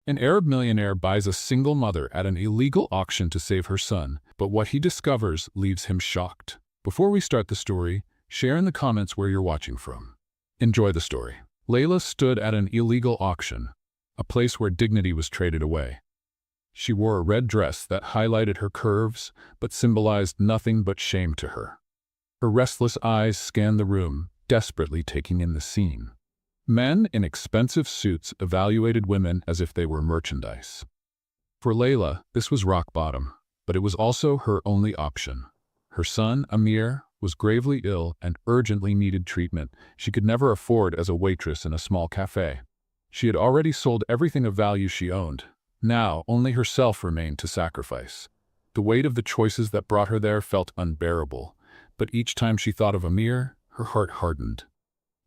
An Arab millionaire buys a single mother at an illegal auction to save her son, but what he discovers leaves him shocked. Before we start the story, share in the comments where you're watching from. Enjoy the story. Layla stood at an illegal auction, a place where dignity was traded away. She wore a red dress that highlighted her curves, but symbolized nothing but shame to her. Her restless eyes scanned the room, desperately taking in the scene. Men in expensive suits evaluated women as if they were merchandise. For Layla, this was rock bottom, but it was also her only option. Her son, Amir, was gravely ill and urgently needed treatment she could never afford as a waitress in a small cafe. She had already sold everything of value she owned. Now, only herself remained to sacrifice. The weight of the choices that brought her there felt unbearable, but each time she thought of Amir, her heart hardened.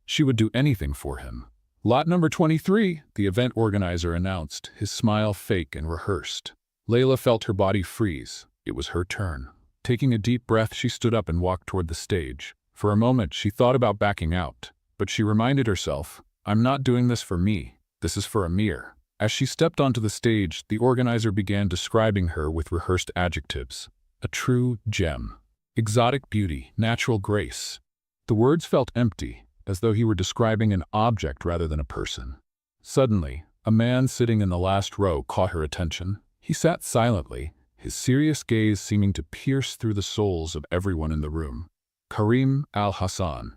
She would do anything for him. Lot number 23, the event organizer announced, his smile fake and rehearsed. Layla felt her body freeze. It was her turn. Taking a deep breath, she stood up and walked toward the stage. For a moment, she thought about backing out, but she reminded herself, "I'm not doing this for me. This is for Amir." As she stepped onto the stage, the organizer began describing her with rehearsed adjectives. A true gem. Exotic beauty, natural grace. The words felt empty, as though he were describing an object rather than a person. Suddenly, a man sitting in the last row caught her attention. He sat silently, his serious gaze seeming to pierce through the souls of everyone in the room. Karim al-Hassan.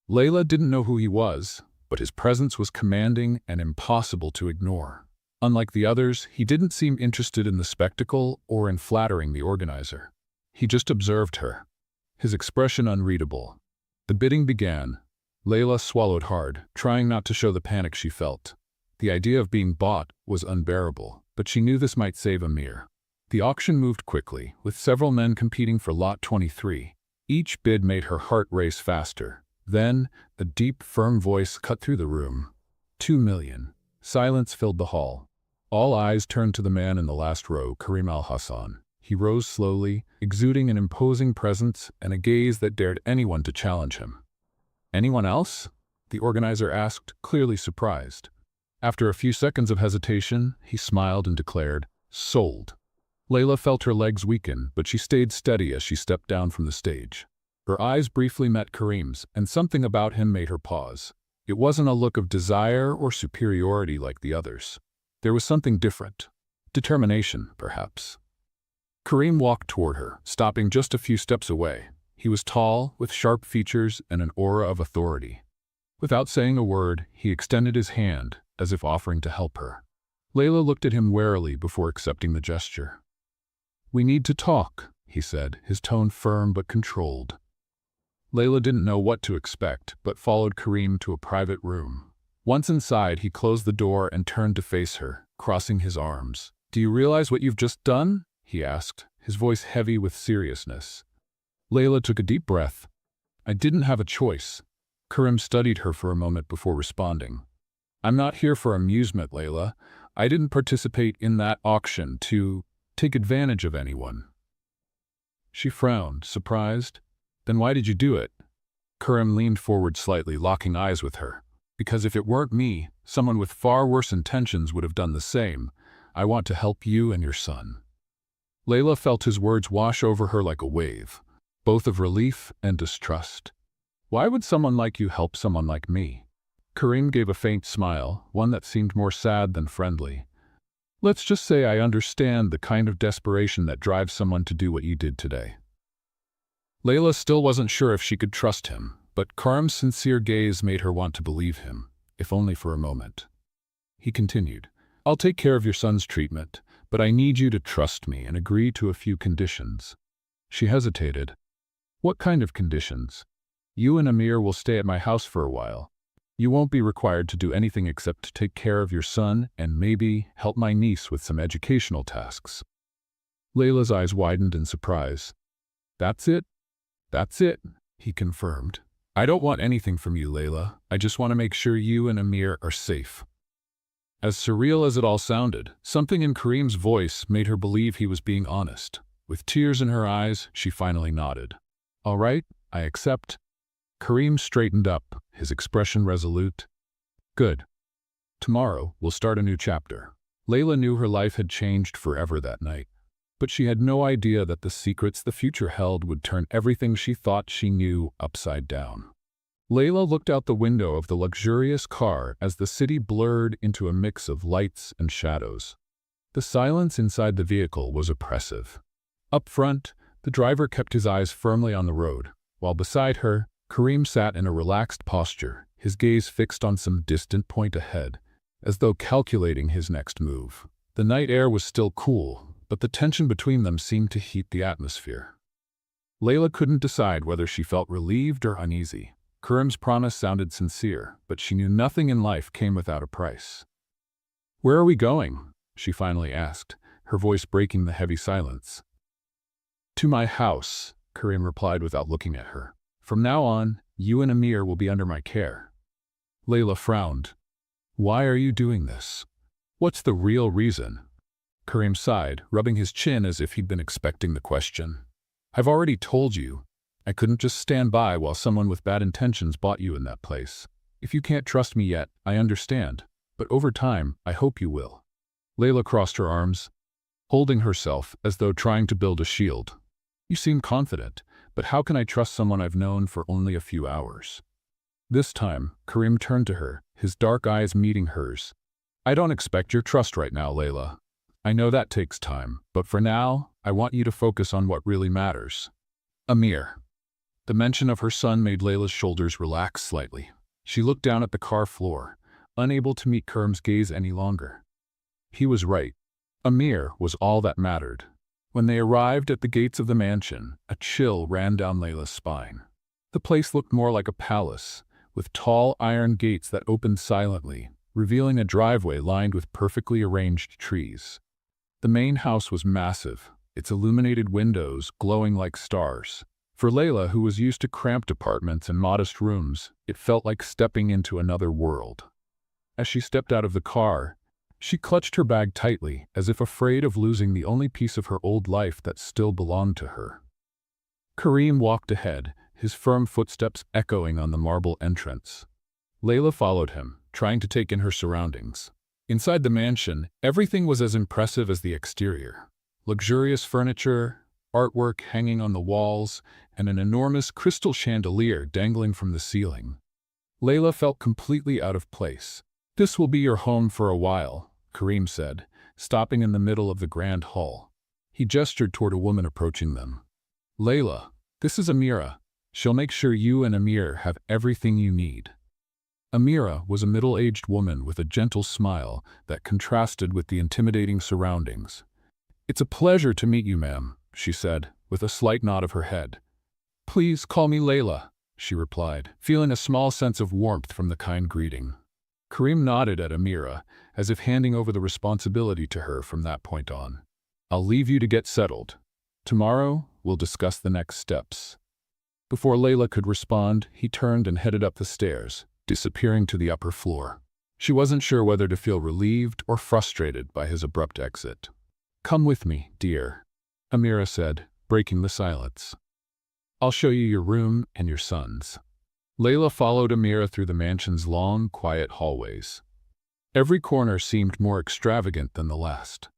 Layla didn't know who he was, but his presence was commanding and impossible to ignore. Unlike the others, he didn't seem interested in the spectacle or in flattering the organizer. He just observed her, his expression unreadable. The bidding began. Layla swallowed hard, trying not to show the panic she felt. The idea of being bought was unbearable, but she knew this might save Amir. The auction moved quickly, with several men competing for Lot 23. Each bid made her heart race faster. Then, a deep, firm voice cut through the room. 2 million. Silence filled the hall. All eyes turned to the man in the last row, Karim al-Hassan. He rose slowly, exuding an imposing presence and a gaze that dared anyone to challenge him. "Anyone else?" the organizer asked, clearly surprised. After a few seconds of hesitation, he smiled and declared, "Sold." Layla felt her legs weaken, but she stayed steady as she stepped down from the stage. Her eyes briefly met Karim's, and something about him made her pause. It wasn't a look of desire or superiority like the others. There was something different. Determination, perhaps. Karim walked toward her, stopping just a few steps away. He was tall, with sharp features and an aura of authority. Without saying a word, he extended his hand, as if offering to help her. Layla looked at him warily before accepting the gesture. "We need to talk," he said, his tone firm but controlled. Layla didn't know what to expect, but followed Karim to a private room. Once inside, he closed the door and turned to face her, crossing his arms. "Do you realize what you've just done?" he asked, his voice heavy with seriousness. Layla took a deep breath. "I didn't have a choice." Karim studied her for a moment before responding. "I'm not here for amusement, Layla. I didn't participate in that auction to take advantage of anyone." She frowned, surprised. "Then why did you do it?" Karim leaned forward slightly, locking eyes with her. "Because if it weren't me, someone with far worse intentions would have done the same. I want to help you and your son." Layla felt his words wash over her like a wave, both of relief and distrust. "Why would someone like you help someone like me?" Karim gave a faint smile, one that seemed more sad than friendly. "Let's just say I understand the kind of desperation that drives someone to do what you did today." Layla still wasn't sure if she could trust him, but Karim's sincere gaze made her want to believe him, if only for a moment. He continued, "I'll take care of your son's treatment, but I need you to trust me and agree to a few conditions." She hesitated. "What kind of conditions?" "You and Amir will stay at my house for a while. You won't be required to do anything except to take care of your son and maybe help my niece with some educational tasks." Layla's eyes widened in surprise. "That's it?" "That's it," he confirmed. "I don't want anything from you, Layla. I just want to make sure you and Amir are safe." As surreal as it all sounded, something in Karim's voice made her believe he was being honest. With tears in her eyes, she finally nodded. "All right, I accept." Karim straightened up, his expression resolute. "Good. Tomorrow, we'll start a new chapter. Layla knew her life had changed forever that night, but she had no idea that the secrets the future held would turn everything she thought she knew upside down. Layla looked out the window of the luxurious car as the city blurred into a mix of lights and shadows. The silence inside the vehicle was oppressive. Up front, the driver kept his eyes firmly on the road, while beside her, Kareem sat in a relaxed posture, his gaze fixed on some distant point ahead, as though calculating his next move. The night air was still cool, but the tension between them seemed to heat the atmosphere. Layla couldn't decide whether she felt relieved or uneasy. Kareem's promise sounded sincere, but she knew nothing in life came without a price. "Where are we going?" she finally asked, her voice breaking the heavy silence. "To my house," Kareem replied without looking at her. "From now on, you and Amir will be under my care." Layla frowned. "Why are you doing this? What's the real reason?" Kareem sighed, rubbing his chin as if he'd been expecting the question. "I've already told you. I couldn't just stand by while someone with bad intentions bought you in that place. If you can't trust me yet, I understand, but over time, I hope you will." Layla crossed her arms, holding herself as though trying to build a shield. "You seem confident, but how can I trust someone I've known for only a few hours?" This time, Kareem turned to her, his dark eyes meeting hers. "I don't expect your trust right now, Layla. I know that takes time, but for now, I want you to focus on what really matters. Amir." The mention of her son made Layla's shoulders relax slightly. She looked down at the car floor, unable to meet Kareem's gaze any longer. He was right. Amir was all that mattered. When they arrived at the gates of the mansion, a chill ran down Layla's spine. The place looked more like a palace, with tall iron gates that opened silently, revealing a driveway lined with perfectly arranged trees. The main house was massive, its illuminated windows glowing like stars. For Layla, who was used to cramped apartments and modest rooms, it felt like stepping into another world. As she stepped out of the car, she clutched her bag tightly, as if afraid of losing the only piece of her old life that still belonged to her. Kareem walked ahead, his firm footsteps echoing on the marble entrance. Layla followed him, trying to take in her surroundings. Inside the mansion, everything was as impressive as the exterior. Luxurious furniture, artwork hanging on the walls, and an enormous crystal chandelier dangling from the ceiling. Layla felt completely out of place. "This will be your home for a while," Kareem said, stopping in the middle of the grand hall. He gestured toward a woman approaching them. "Layla, this is Amira. She'll make sure you and Amir have everything you need." Amira was a middle-aged woman with a gentle smile that contrasted with the intimidating surroundings. "It's a pleasure to meet you, ma'am," she said, with a slight nod of her head. "Please call me Layla," she replied, feeling a small sense of warmth from the kind greeting. Kareem nodded at Amira, as if handing over the responsibility to her from that point on. "I'll leave you to get settled. Tomorrow, we'll discuss the next steps." Before Layla could respond, he turned and headed up the stairs, disappearing to the upper floor. She wasn't sure whether to feel relieved or frustrated by his abrupt exit. "Come with me, dear," Amira said, breaking the silence. "I'll show you your room and your son's." Layla followed Amira through the mansion's long, quiet hallways. Every corner seemed more extravagant than the last.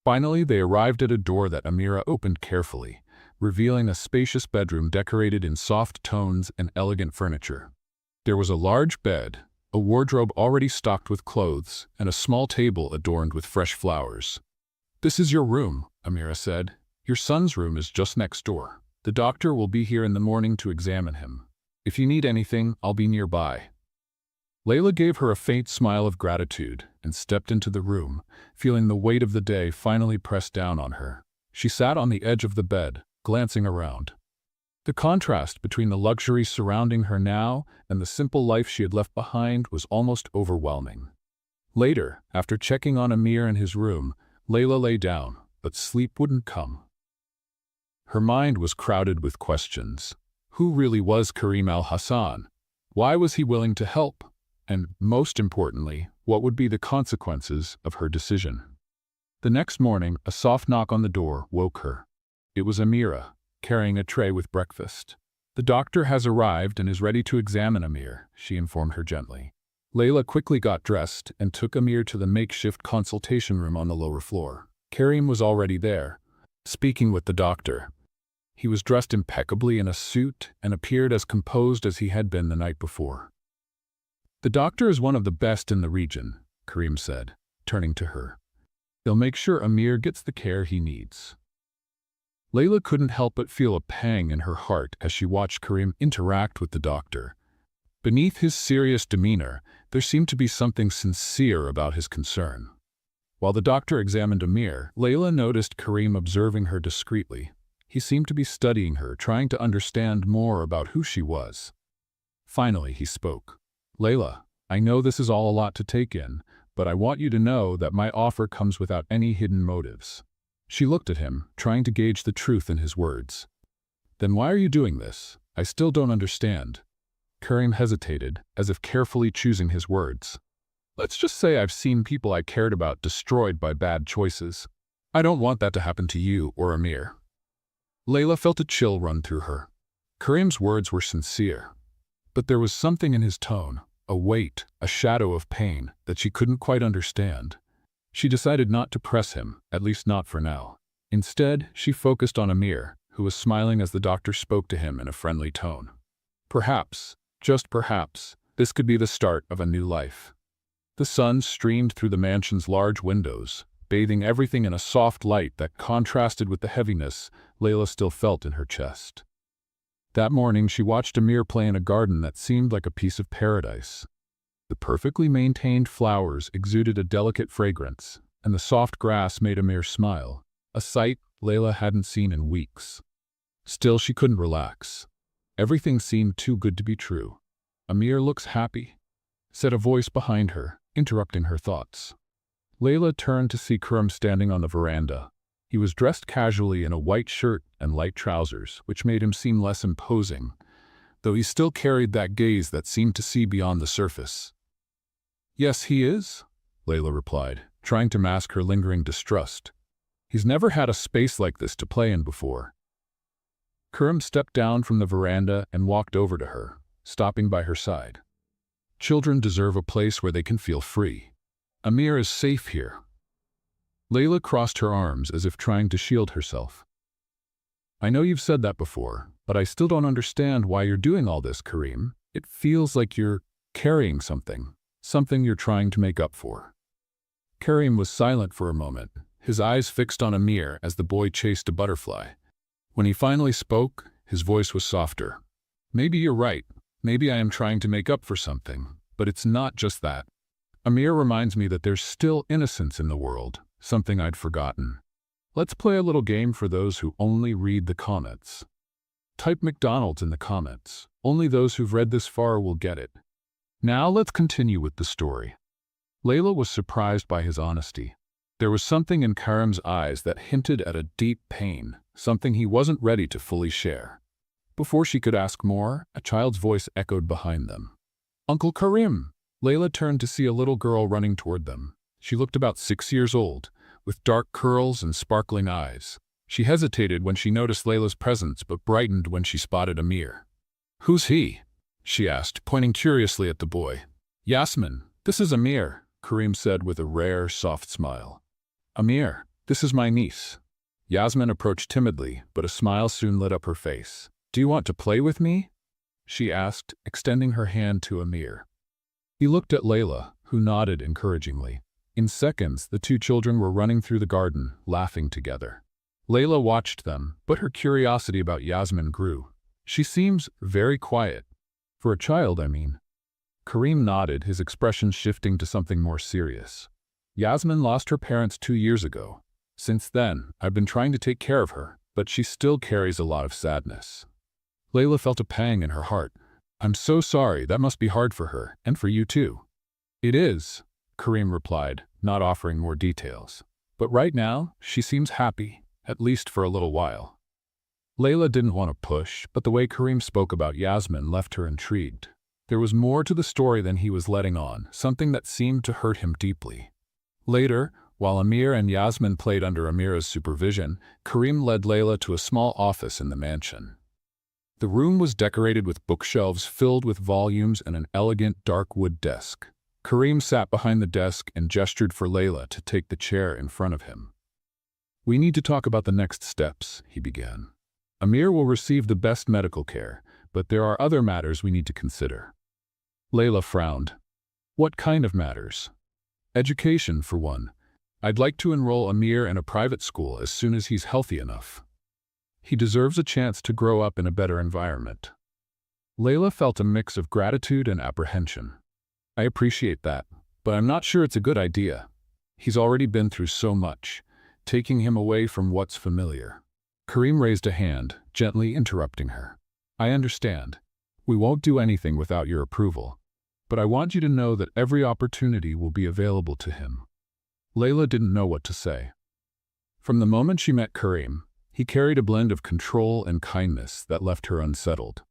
Finally, they arrived at a door that Amira opened carefully, revealing a spacious bedroom decorated in soft tones and elegant furniture. There was a large bed, a wardrobe already stocked with clothes, and a small table adorned with fresh flowers. "This is your room," Amira said. "Your son's room is just next door. The doctor will be here in the morning to examine him. If you need anything, I'll be nearby." Layla gave her a faint smile of gratitude and stepped into the room, feeling the weight of the day finally press down on her. She sat on the edge of the bed, glancing around. The contrast between the luxury surrounding her now and the simple life she had left behind was almost overwhelming. Later, after checking on Amir in his room, Layla lay down, but sleep wouldn't come. Her mind was crowded with questions. Who really was Kareem al-Hassan? Why was he willing to help? And, most importantly, what would be the consequences of her decision? The next morning, a soft knock on the door woke her. It was Amira, carrying a tray with breakfast. "The doctor has arrived and is ready to examine Amir," she informed her gently. Layla quickly got dressed and took Amir to the makeshift consultation room on the lower floor. Karim was already there, speaking with the doctor. He was dressed impeccably in a suit and appeared as composed as he had been the night before. "The doctor is one of the best in the region," Karim said, turning to her. "They'll make sure Amir gets the care he needs." Layla couldn't help but feel a pang in her heart as she watched Karim interact with the doctor. Beneath his serious demeanor, there seemed to be something sincere about his concern. While the doctor examined Amir, Layla noticed Karim observing her discreetly. He seemed to be studying her, trying to understand more about who she was. Finally, he spoke. "Layla, I know this is all a lot to take in, but I want you to know that my offer comes without any hidden motives." She looked at him, trying to gauge the truth in his words. "Then why are you doing this? I still don't understand." Karim hesitated, as if carefully choosing his words. "Let's just say I've seen people I cared about destroyed by bad choices. I don't want that to happen to you or Amir." Layla felt a chill run through her. Karim's words were sincere, but there was something in his tone, a weight, a shadow of pain, that she couldn't quite understand. She decided not to press him, at least not for now. Instead, she focused on Amir, who was smiling as the doctor spoke to him in a friendly tone. Perhaps, just perhaps, this could be the start of a new life. The sun streamed through the mansion's large windows, bathing everything in a soft light that contrasted with the heaviness Layla still felt in her chest. That morning she watched Amir play in a garden that seemed like a piece of paradise. The perfectly maintained flowers exuded a delicate fragrance, and the soft grass made Amir smile, a sight Layla hadn't seen in weeks. Still, she couldn't relax. Everything seemed too good to be true. "Amir looks happy," said a voice behind her, interrupting her thoughts. Layla turned to see Karim standing on the veranda. He was dressed casually in a white shirt and light trousers, which made him seem less imposing, though he still carried that gaze that seemed to see beyond the surface. "Yes, he is," Layla replied, trying to mask her lingering distrust. "He's never had a space like this to play in before." Karim stepped down from the veranda and walked over to her, stopping by her side. "Children deserve a place where they can feel free. Amir is safe here." Layla crossed her arms as if trying to shield herself. "I know you've said that before, but I still don't understand why you're doing all this, Karim. It feels like you're carrying something you're trying to make up for." Karim was silent for a moment, his eyes fixed on Amir as the boy chased a butterfly. When he finally spoke, his voice was softer. "Maybe you're right. Maybe I am trying to make up for something, but it's not just that. Amir reminds me that there's still innocence in the world, something I'd forgotten. Let's play a little game for those who only read the comments. Type McDonald's in the comments. Only those who've read this far will get it. Now let's continue with the story." Layla was surprised by his honesty. There was something in Karim's eyes that hinted at a deep pain, something he wasn't ready to fully share. Before she could ask more, a child's voice echoed behind them. "Uncle Karim!" Layla turned to see a little girl running toward them. She looked about 6 years old, with dark curls and sparkling eyes. She hesitated when she noticed Layla's presence, but brightened when she spotted Amir. "Who's he?" she asked, pointing curiously at the boy. "Yasmin, this is Amir," Karim said with a rare, soft smile. "Amir, this is my niece." Yasmin approached timidly, but a smile soon lit up her face. "Do you want to play with me?" she asked, extending her hand to Amir. He looked at Layla, who nodded encouragingly. In seconds, the two children were running through the garden, laughing together. Layla watched them, but her curiosity about Yasmin grew. "She seems very quiet. For a child, I mean." Karim nodded, his expression shifting to something more serious. "Yasmin lost her parents 2 years ago. Since then, I've been trying to take care of her, but she still carries a lot of sadness." Layla felt a pang in her heart. "I'm so sorry, that must be hard for her, and for you too." "It is," Karim replied, not offering more details. "But right now, she seems happy, at least for a little while." Layla didn't want to push, but the way Karim spoke about Yasmin left her intrigued. There was more to the story than he was letting on, something that seemed to hurt him deeply. Later, while Amir and Yasmin played under Amir's supervision, Karim led Layla to a small office in the mansion. The room was decorated with bookshelves filled with volumes and an elegant dark wood desk. Karim sat behind the desk and gestured for Layla to take the chair in front of him. "We need to talk about the next steps," he began. "Amir will receive the best medical care, but there are other matters we need to consider." Layla frowned. "What kind of matters?" "Education, for one. I'd like to enroll Amir in a private school as soon as he's healthy enough. He deserves a chance to grow up in a better environment." Layla felt a mix of gratitude and apprehension. "I appreciate that, but I'm not sure it's a good idea. He's already been through so much, taking him away from what's familiar." Karim raised a hand, gently interrupting her. "I understand. We won't do anything without your approval, but I want you to know that every opportunity will be available to him." Layla didn't know what to say. From the moment she met Karim, he carried a blend of control and kindness that left her unsettled.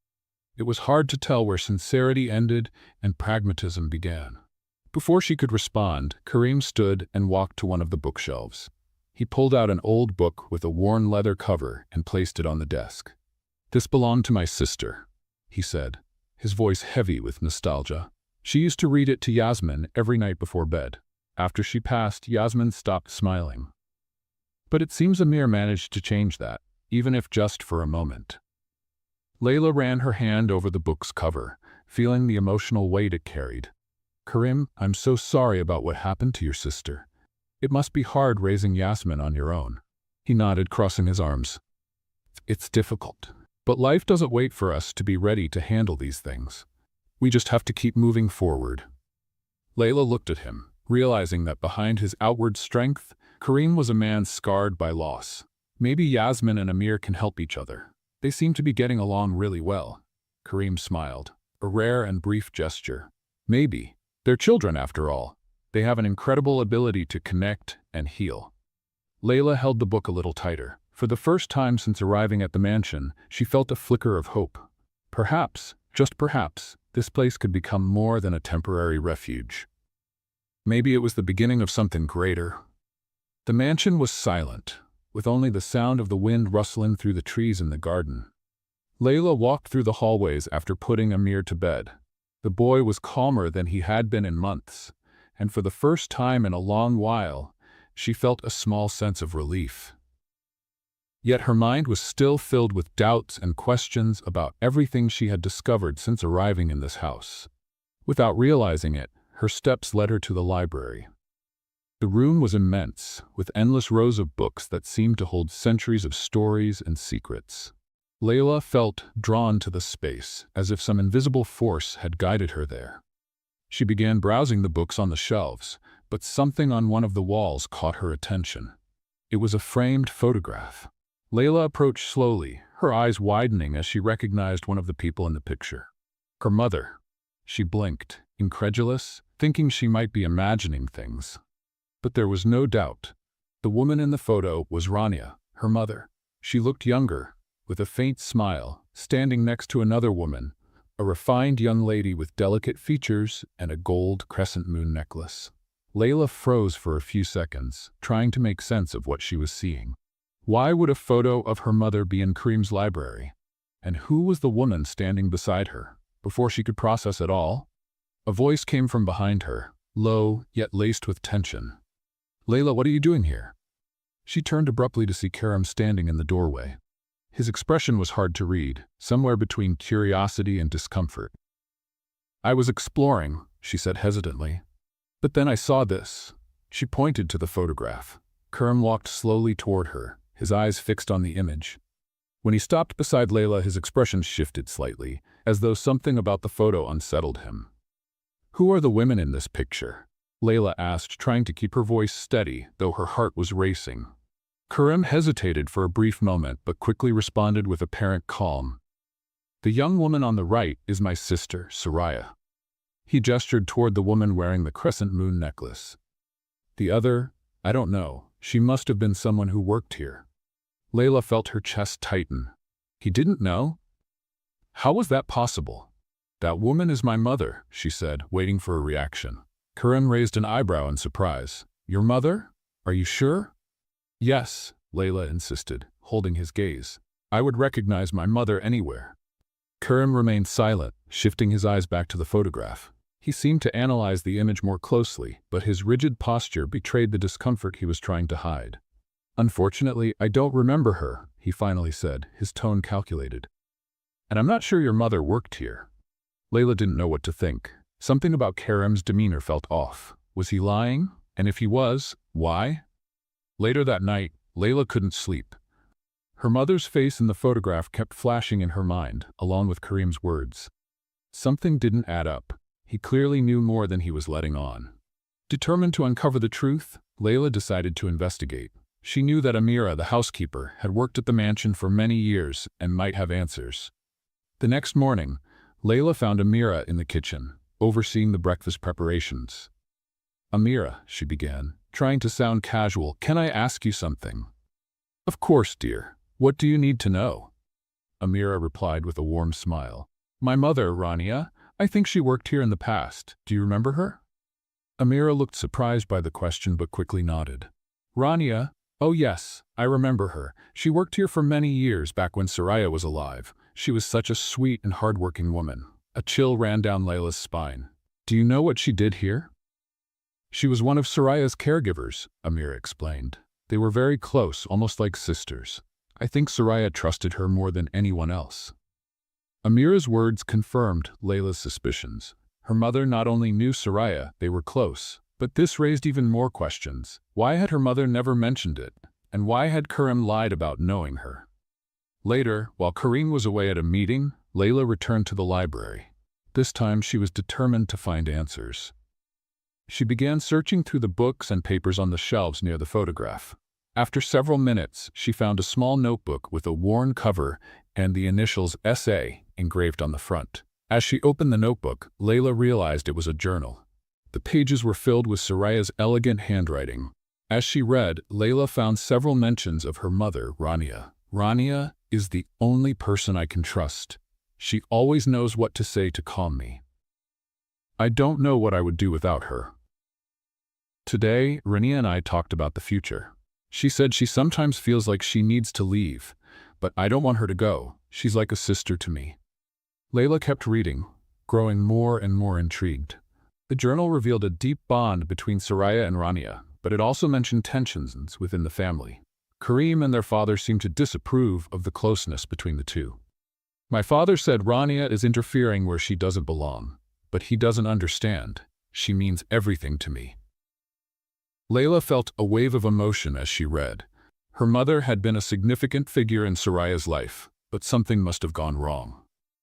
It was hard to tell where sincerity ended and pragmatism began. Before she could respond, Karim stood and walked to one of the bookshelves. He pulled out an old book with a worn leather cover and placed it on the desk. "This belonged to my sister," he said, his voice heavy with nostalgia. "She used to read it to Yasmin every night before bed. After she passed, Yasmin stopped smiling. But it seems Amir managed to change that, even if just for a moment." Layla ran her hand over the book's cover, feeling the emotional weight it carried. "Karim, I'm so sorry about what happened to your sister. It must be hard raising Yasmin on your own." He nodded, crossing his arms. "It's difficult, but life doesn't wait for us to be ready to handle these things. We just have to keep moving forward." Layla looked at him, realizing that behind his outward strength, Karim was a man scarred by loss. Maybe Yasmin and Amir can help each other. They seem to be getting along really well. Karim smiled, a rare and brief gesture. Maybe. They're children, after all. They have an incredible ability to connect and heal. Layla held the book a little tighter. For the first time since arriving at the mansion, she felt a flicker of hope. Perhaps, just perhaps, this place could become more than a temporary refuge. Maybe it was the beginning of something greater. The mansion was silent, with only the sound of the wind rustling through the trees in the garden. Layla walked through the hallways after putting Amir to bed. The boy was calmer than he had been in months, and for the first time in a long while, she felt a small sense of relief. Yet her mind was still filled with doubts and questions about everything she had discovered since arriving in this house. Without realizing it, her steps led her to the library. The room was immense, with endless rows of books that seemed to hold centuries of stories and secrets. Layla felt drawn to the space, as if some invisible force had guided her there. She began browsing the books on the shelves, but something on one of the walls caught her attention. It was a framed photograph. Layla approached slowly, her eyes widening as she recognized one of the people in the picture. Her mother. She blinked, incredulous, thinking she might be imagining things. But there was no doubt. The woman in the photo was Rania, her mother. She looked younger, with a faint smile, standing next to another woman, a refined young lady with delicate features and a gold crescent moon necklace. Layla froze for a few seconds, trying to make sense of what she was seeing. Why would a photo of her mother be in Karim's library? And who was the woman standing beside her? Before she could process it all, a voice came from behind her, low yet laced with tension. "Layla, what are you doing here?" She turned abruptly to see Karim standing in the doorway. His expression was hard to read, somewhere between curiosity and discomfort. "I was exploring," she said hesitantly. "But then I saw this." She pointed to the photograph. Karim walked slowly toward her, his eyes fixed on the image. When he stopped beside Layla, his expression shifted slightly, as though something about the photo unsettled him. "Who are the women in this picture?" Layla asked, trying to keep her voice steady, though her heart was racing. Karim hesitated for a brief moment, but quickly responded with apparent calm. "The young woman on the right is my sister, Soraya." He gestured toward the woman wearing the crescent moon necklace. "The other, I don't know. She must have been someone who worked here." Layla felt her chest tighten. He didn't know? How was that possible? "That woman is my mother," she said, waiting for a reaction. Karim raised an eyebrow in surprise. "Your mother? Are you sure?" "Yes," Layla insisted, holding his gaze. "I would recognize my mother anywhere." Karim remained silent, shifting his eyes back to the photograph. He seemed to analyze the image more closely, but his rigid posture betrayed the discomfort he was trying to hide. "Unfortunately, I don't remember her," he finally said, his tone calculated. "And I'm not sure your mother worked here." Layla didn't know what to think. Something about Karim's demeanor felt off. Was he lying? And if he was, why? Later that night, Layla couldn't sleep. Her mother's face in the photograph kept flashing in her mind, along with Karim's words. Something didn't add up. He clearly knew more than he was letting on. Determined to uncover the truth, Layla decided to investigate. She knew that Amira, the housekeeper, had worked at the mansion for many years and might have answers. The next morning, Layla found Amira in the kitchen, overseeing the breakfast preparations. "Amira," she began, trying to sound casual, "can I ask you something?" "Of course, dear. What do you need to know?" Amira replied with a warm smile. "My mother, Rania. I think she worked here in the past. Do you remember her?" Amira looked surprised by the question but quickly nodded. "Rania? Oh yes, I remember her. She worked here for many years back when Soraya was alive. She was such a sweet and hardworking woman." A chill ran down Layla's spine. "Do you know what she did here?" "She was one of Soraya's caregivers," Amira explained. "They were very close, almost like sisters. I think Soraya trusted her more than anyone else." Amira's words confirmed Layla's suspicions. Her mother not only knew Soraya, they were close. But this raised even more questions. Why had her mother never mentioned it? And why had Karim lied about knowing her? Later, while Karim was away at a meeting, Layla returned to the library. This time she was determined to find answers. She began searching through the books and papers on the shelves near the photograph. After several minutes, she found a small notebook with a worn cover and the initials SA engraved on the front. As she opened the notebook, Layla realized it was a journal. The pages were filled with Soraya's elegant handwriting. As she read, Layla found several mentions of her mother, Rania. "Rania is the only person I can trust. She always knows what to say to calm me. I don't know what I would do without her." Today, Rania and I talked about the future. She said she sometimes feels like she needs to leave, but I don't want her to go. She's like a sister to me. Layla kept reading, growing more and more intrigued. The journal revealed a deep bond between Soraya and Rania, but it also mentioned tensions within the family. Karim and their father seemed to disapprove of the closeness between the two. "My father said Rania is interfering where she doesn't belong, but he doesn't understand. She means everything to me." Layla felt a wave of emotion as she read. Her mother had been a significant figure in Soraya's life, but something must have gone wrong.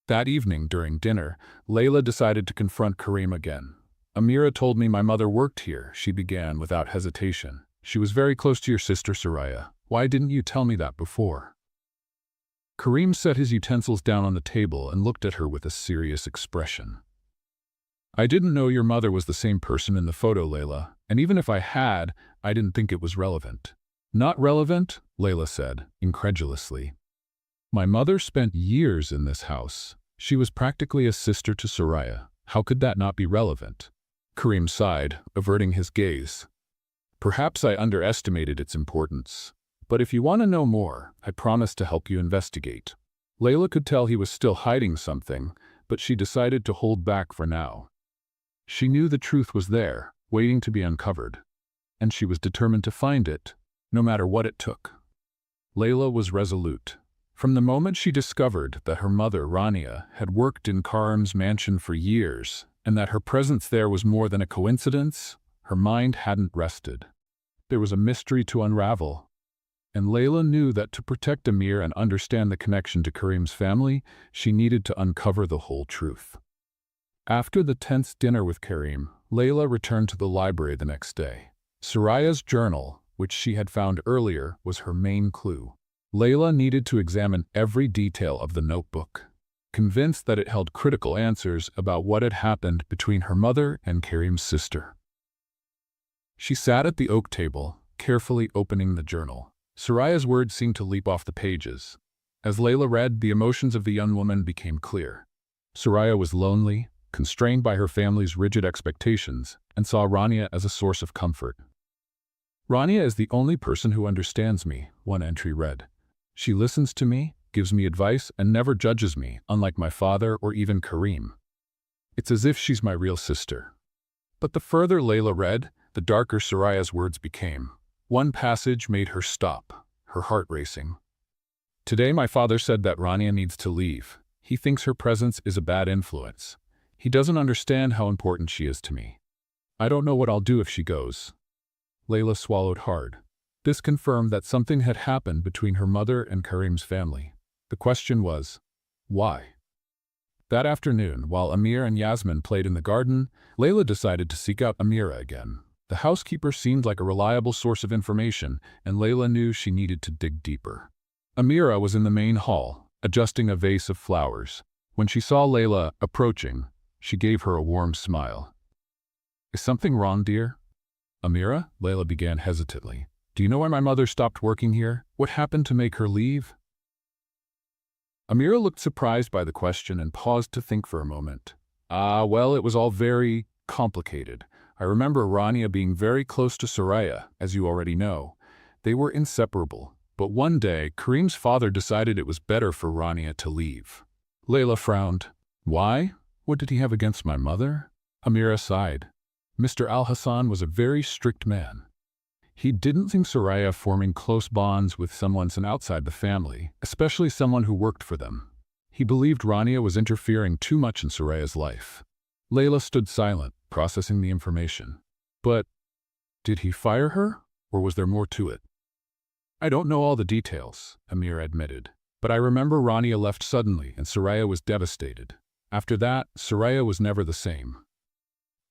That evening, during dinner, Layla decided to confront Karim again. "Amira told me my mother worked here," she began without hesitation. "She was very close to your sister Soraya. Why didn't you tell me that before?" Karim set his utensils down on the table and looked at her with a serious expression. "I didn't know your mother was the same person in the photo, Layla, and even if I had, I didn't think it was relevant." "Not relevant?" Layla said, incredulously. "My mother spent years in this house. She was practically a sister to Soraya. How could that not be relevant?" Karim sighed, averting his gaze. "Perhaps I underestimated its importance. But if you want to know more, I promise to help you investigate." Layla could tell he was still hiding something, but she decided to hold back for now. She knew the truth was there, waiting to be uncovered, and she was determined to find it, no matter what it took. Layla was resolute. From the moment she discovered that her mother, Rania, had worked in Karim's mansion for years, and that her presence there was more than a coincidence, her mind hadn't rested. There was a mystery to unravel, and Layla knew that to protect Amir and understand the connection to Karim's family, she needed to uncover the whole truth. After the tense dinner with Karim, Layla returned to the library the next day. Soraya's journal, which she had found earlier, was her main clue. Layla needed to examine every detail of the notebook, convinced that it held critical answers about what had happened between her mother and Karim's sister. She sat at the oak table, carefully opening the journal. Soraya's words seemed to leap off the pages. As Layla read, the emotions of the young woman became clear. Soraya was lonely, constrained by her family's rigid expectations, and saw Rania as a source of comfort. "Rania is the only person who understands me," one entry read. "She listens to me, gives me advice, and never judges me, unlike my father or even Karim." It's as if she's my real sister. But the further Layla read, the darker Soraya's words became. One passage made her stop, her heart racing. Today my father said that Rania needs to leave. He thinks her presence is a bad influence. He doesn't understand how important she is to me. I don't know what I'll do if she goes. Layla swallowed hard. This confirmed that something had happened between her mother and Karim's family. The question was, why? That afternoon, while Amir and Yasmin played in the garden, Layla decided to seek out Amira again. The housekeeper seemed like a reliable source of information, and Layla knew she needed to dig deeper. Amira was in the main hall, adjusting a vase of flowers. When she saw Layla approaching, she gave her a warm smile. Is something wrong, dear? Amira, Layla began hesitantly. Do you know why my mother stopped working here? What happened to make her leave? Amira looked surprised by the question and paused to think for a moment. Well, it was all very complicated. I remember Rania being very close to Soraya, as you already know. They were inseparable. But one day, Karim's father decided it was better for Rania to leave. Layla frowned. Why? What did he have against my mother? Amira sighed. Mr. Al-Hassan was a very strict man. He didn't think Soraya forming close bonds with someone outside the family, especially someone who worked for them. He believed Rania was interfering too much in Soraya's life. Layla stood silent, processing the information. But did he fire her, or was there more to it? I don't know all the details, Amir admitted. But I remember Rania left suddenly and Soraya was devastated. After that, Soraya was never the same.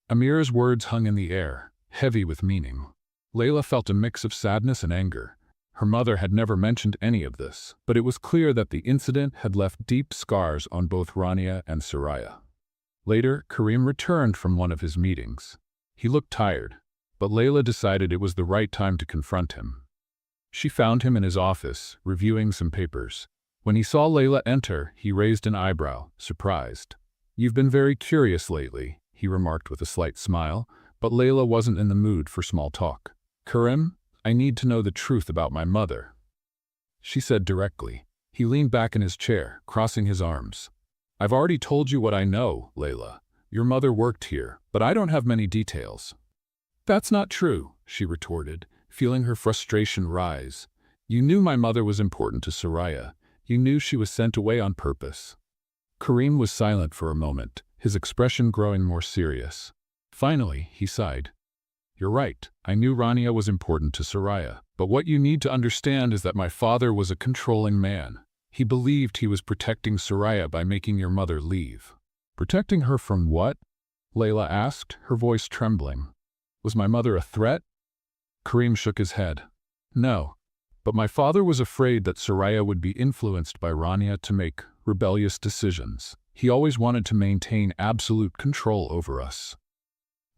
Amir's words hung in the air, heavy with meaning. Layla felt a mix of sadness and anger. Her mother had never mentioned any of this, but it was clear that the incident had left deep scars on both Rania and Soraya. Later, Karim returned from one of his meetings. He looked tired, but Layla decided it was the right time to confront him. She found him in his office, reviewing some papers. When he saw Layla enter, he raised an eyebrow, surprised. You've been very curious lately, he remarked with a slight smile, but Layla wasn't in the mood for small talk. Karim, I need to know the truth about my mother, she said directly. He leaned back in his chair, crossing his arms. I've already told you what I know, Layla. Your mother worked here, but I don't have many details. That's not true, she retorted, feeling her frustration rise. You knew my mother was important to Soraya. You knew she was sent away on purpose. Karim was silent for a moment, his expression growing more serious. Finally, he sighed. You're right. I knew Rania was important to Soraya, but what you need to understand is that my father was a controlling man. He believed he was protecting Soraya by making your mother leave. Protecting her from what? Layla asked, her voice trembling. Was my mother a threat? Karim shook his head. No, but my father was afraid that Soraya would be influenced by Rania to make rebellious decisions. He always wanted to maintain absolute control over us.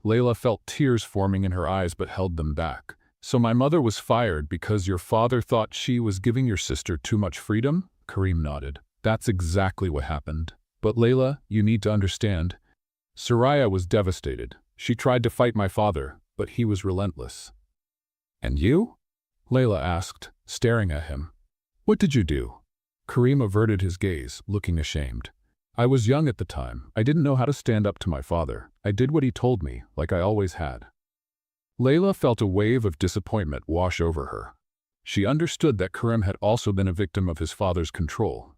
Layla felt tears forming in her eyes but held them back. So my mother was fired because your father thought she was giving your sister too much freedom? Karim nodded. That's exactly what happened. But Layla, you need to understand. Soraya was devastated. She tried to fight my father, but he was relentless. And you? Layla asked, staring at him. What did you do? Karim averted his gaze, looking ashamed. I was young at the time. I didn't know how to stand up to my father. I did what he told me, like I always had. Layla felt a wave of disappointment wash over her. She understood that Karim had also been a victim of his father's control,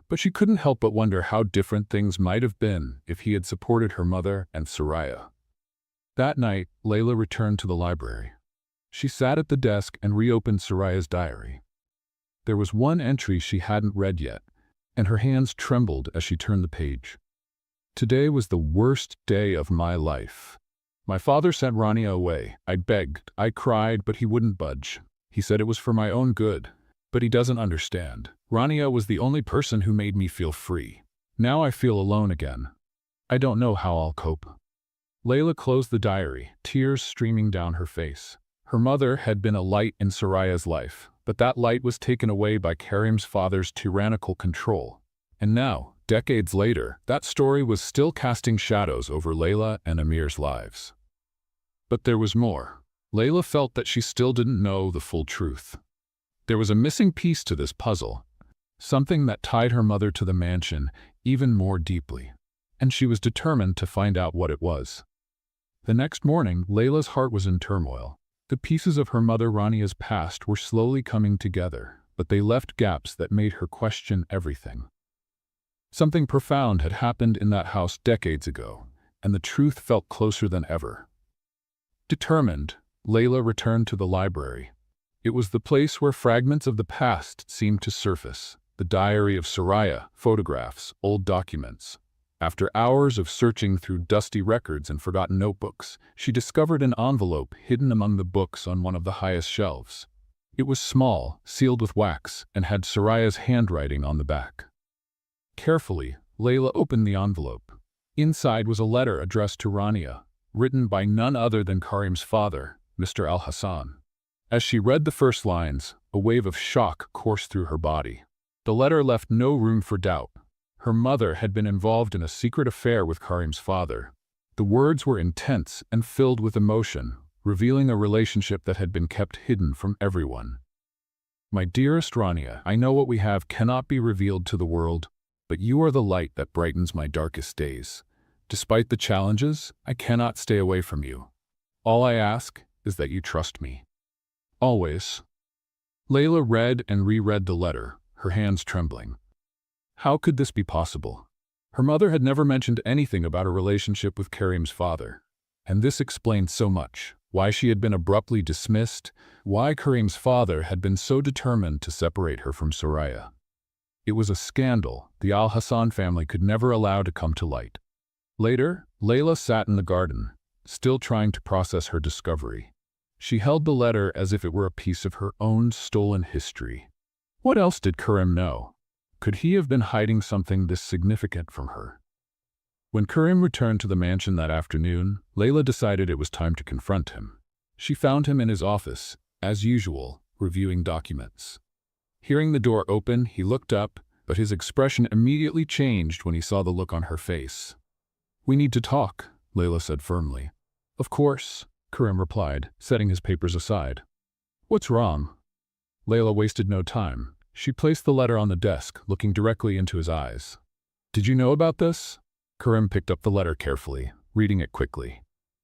but she couldn't help but wonder how different things might have been if he had supported her mother and Soraya. That night, Layla returned to the library. She sat at the desk and reopened Soraya's diary. There was one entry she hadn't read yet, and her hands trembled as she turned the page. Today was the worst day of my life. My father sent Rania away. I begged, I cried, but he wouldn't budge. He said it was for my own good, but he doesn't understand. Rania was the only person who made me feel free. Now I feel alone again. I don't know how I'll cope. Layla closed the diary, tears streaming down her face. Her mother had been a light in Soraya's life, but that light was taken away by Karim's father's tyrannical control. And now, decades later, that story was still casting shadows over Layla and Amir's lives. But there was more. Layla felt that she still didn't know the full truth. There was a missing piece to this puzzle, something that tied her mother to the mansion even more deeply. and she was determined to find out what it was. The next morning, Layla's heart was in turmoil. The pieces of her mother Rania's past were slowly coming together, but they left gaps that made her question everything. Something profound had happened in that house decades ago, and the truth felt closer than ever. Determined, Layla returned to the library. It was the place where fragments of the past seemed to surface: the diary of Soraya, photographs, old documents. After hours of searching through dusty records and forgotten notebooks, she discovered an envelope hidden among the books on one of the highest shelves. It was small, sealed with wax, and had Soraya's handwriting on the back. Carefully, Layla opened the envelope. Inside was a letter addressed to Rania, written by none other than Karim's father, Mr. Al-Hassan. As she read the first lines, a wave of shock coursed through her body. The letter left no room for doubt. Her mother had been involved in a secret affair with Karim's father. The words were intense and filled with emotion, revealing a relationship that had been kept hidden from everyone. My dearest Rania, I know what we have cannot be revealed to the world, but you are the light that brightens my darkest days. Despite the challenges, I cannot stay away from you. All I ask is that you trust me. Always. Layla read and reread the letter, her hands trembling. How could this be possible? Her mother had never mentioned anything about a relationship with Karim's father. And this explained so much: why she had been abruptly dismissed, why Karim's father had been so determined to separate her from Soraya. It was a scandal the Al-Hassan family could never allow to come to light. Later, Layla sat in the garden, still trying to process her discovery. She held the letter as if it were a piece of her own stolen history. What else did Karim know? Could he have been hiding something this significant from her? When Karim returned to the mansion that afternoon, Layla decided it was time to confront him. She found him in his office, as usual, reviewing documents. Hearing the door open, he looked up, but his expression immediately changed when he saw the look on her face. "We need to talk," Layla said firmly. "Of course," Karim replied, setting his papers aside. "What's wrong?" Layla wasted no time. She placed the letter on the desk, looking directly into his eyes. "Did you know about this?" Karim picked up the letter carefully, reading it quickly.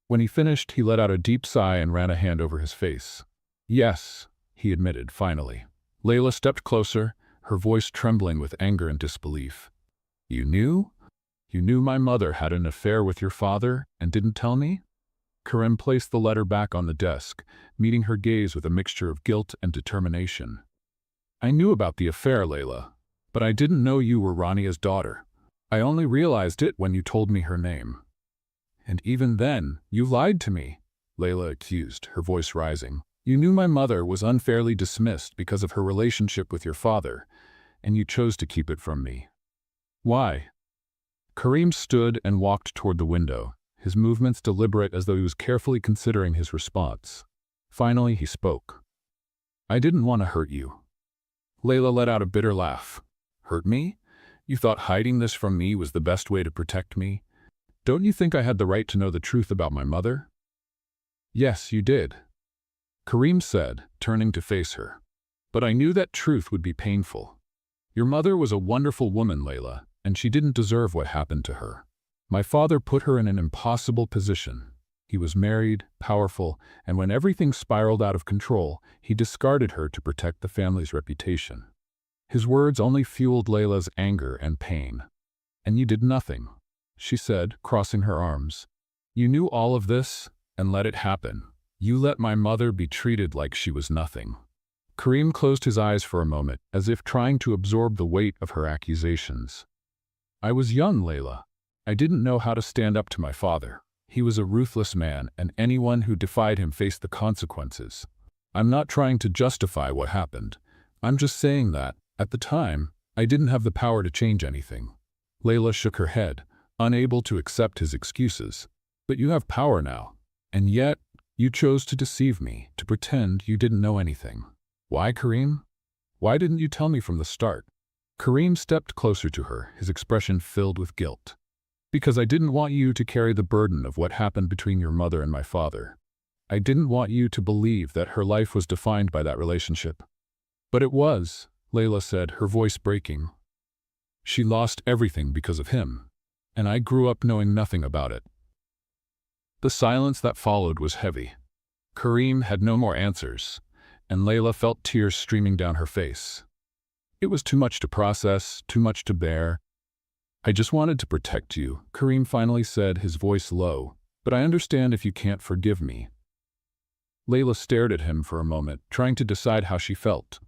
When he finished, he let out a deep sigh and ran a hand over his face. "Yes," he admitted, finally. Layla stepped closer, her voice trembling with anger and disbelief. "You knew? You knew my mother had an affair with your father and didn't tell me?" Karim placed the letter back on the desk, meeting her gaze with a mixture of guilt and determination. "I knew about the affair, Layla, but I didn't know you were Rania's daughter. I only realized it when you told me her name." "And even then, you lied to me," Layla accused, her voice rising. "You knew my mother was unfairly dismissed because of her relationship with your father, and you chose to keep it from me. Why?" Karim stood and walked toward the window, his movements deliberate as though he was carefully considering his response. Finally, he spoke. "I didn't want to hurt you." Layla let out a bitter laugh. "Hurt me? You thought hiding this from me was the best way to protect me? Don't you think I had the right to know the truth about my mother?" "Yes, you did," Karim said, turning to face her. "But I knew that truth would be painful. Your mother was a wonderful woman, Layla, and she didn't deserve what happened to her. My father put her in an impossible position. He was married, powerful, and when everything spiraled out of control, he discarded her to protect the family's reputation." His words only fueled Layla's anger and pain. "And you did nothing," she said, crossing her arms. "You knew all of this and let it happen. You let my mother be treated like she was nothing." Karim closed his eyes for a moment, as if trying to absorb the weight of her accusations. "I was young, Layla. I didn't know how to stand up to my father. He was a ruthless man, and anyone who defied him faced the consequences. I'm not trying to justify what happened. I'm just saying that, at the time, I didn't have the power to change anything." Layla shook her head, unable to accept his excuses. "But you have power now. And yet, you chose to deceive me, to pretend you didn't know anything. Why, Karim? Why didn't you tell me from the start?" Karim stepped closer to her, his expression filled with guilt. "Because I didn't want you to carry the burden of what happened between your mother and my father. I didn't want you to believe that her life was defined by that relationship." "But it was," Layla said, her voice breaking. "She lost everything because of him. and I grew up knowing nothing about it." The silence that followed was heavy. Kareem had no more answers, and Layla felt tears streaming down her face. It was too much to process, too much to bear. "I just wanted to protect you," Kareem finally said, his voice low, "but I understand if you can't forgive me." Layla stared at him for a moment, trying to decide how she felt.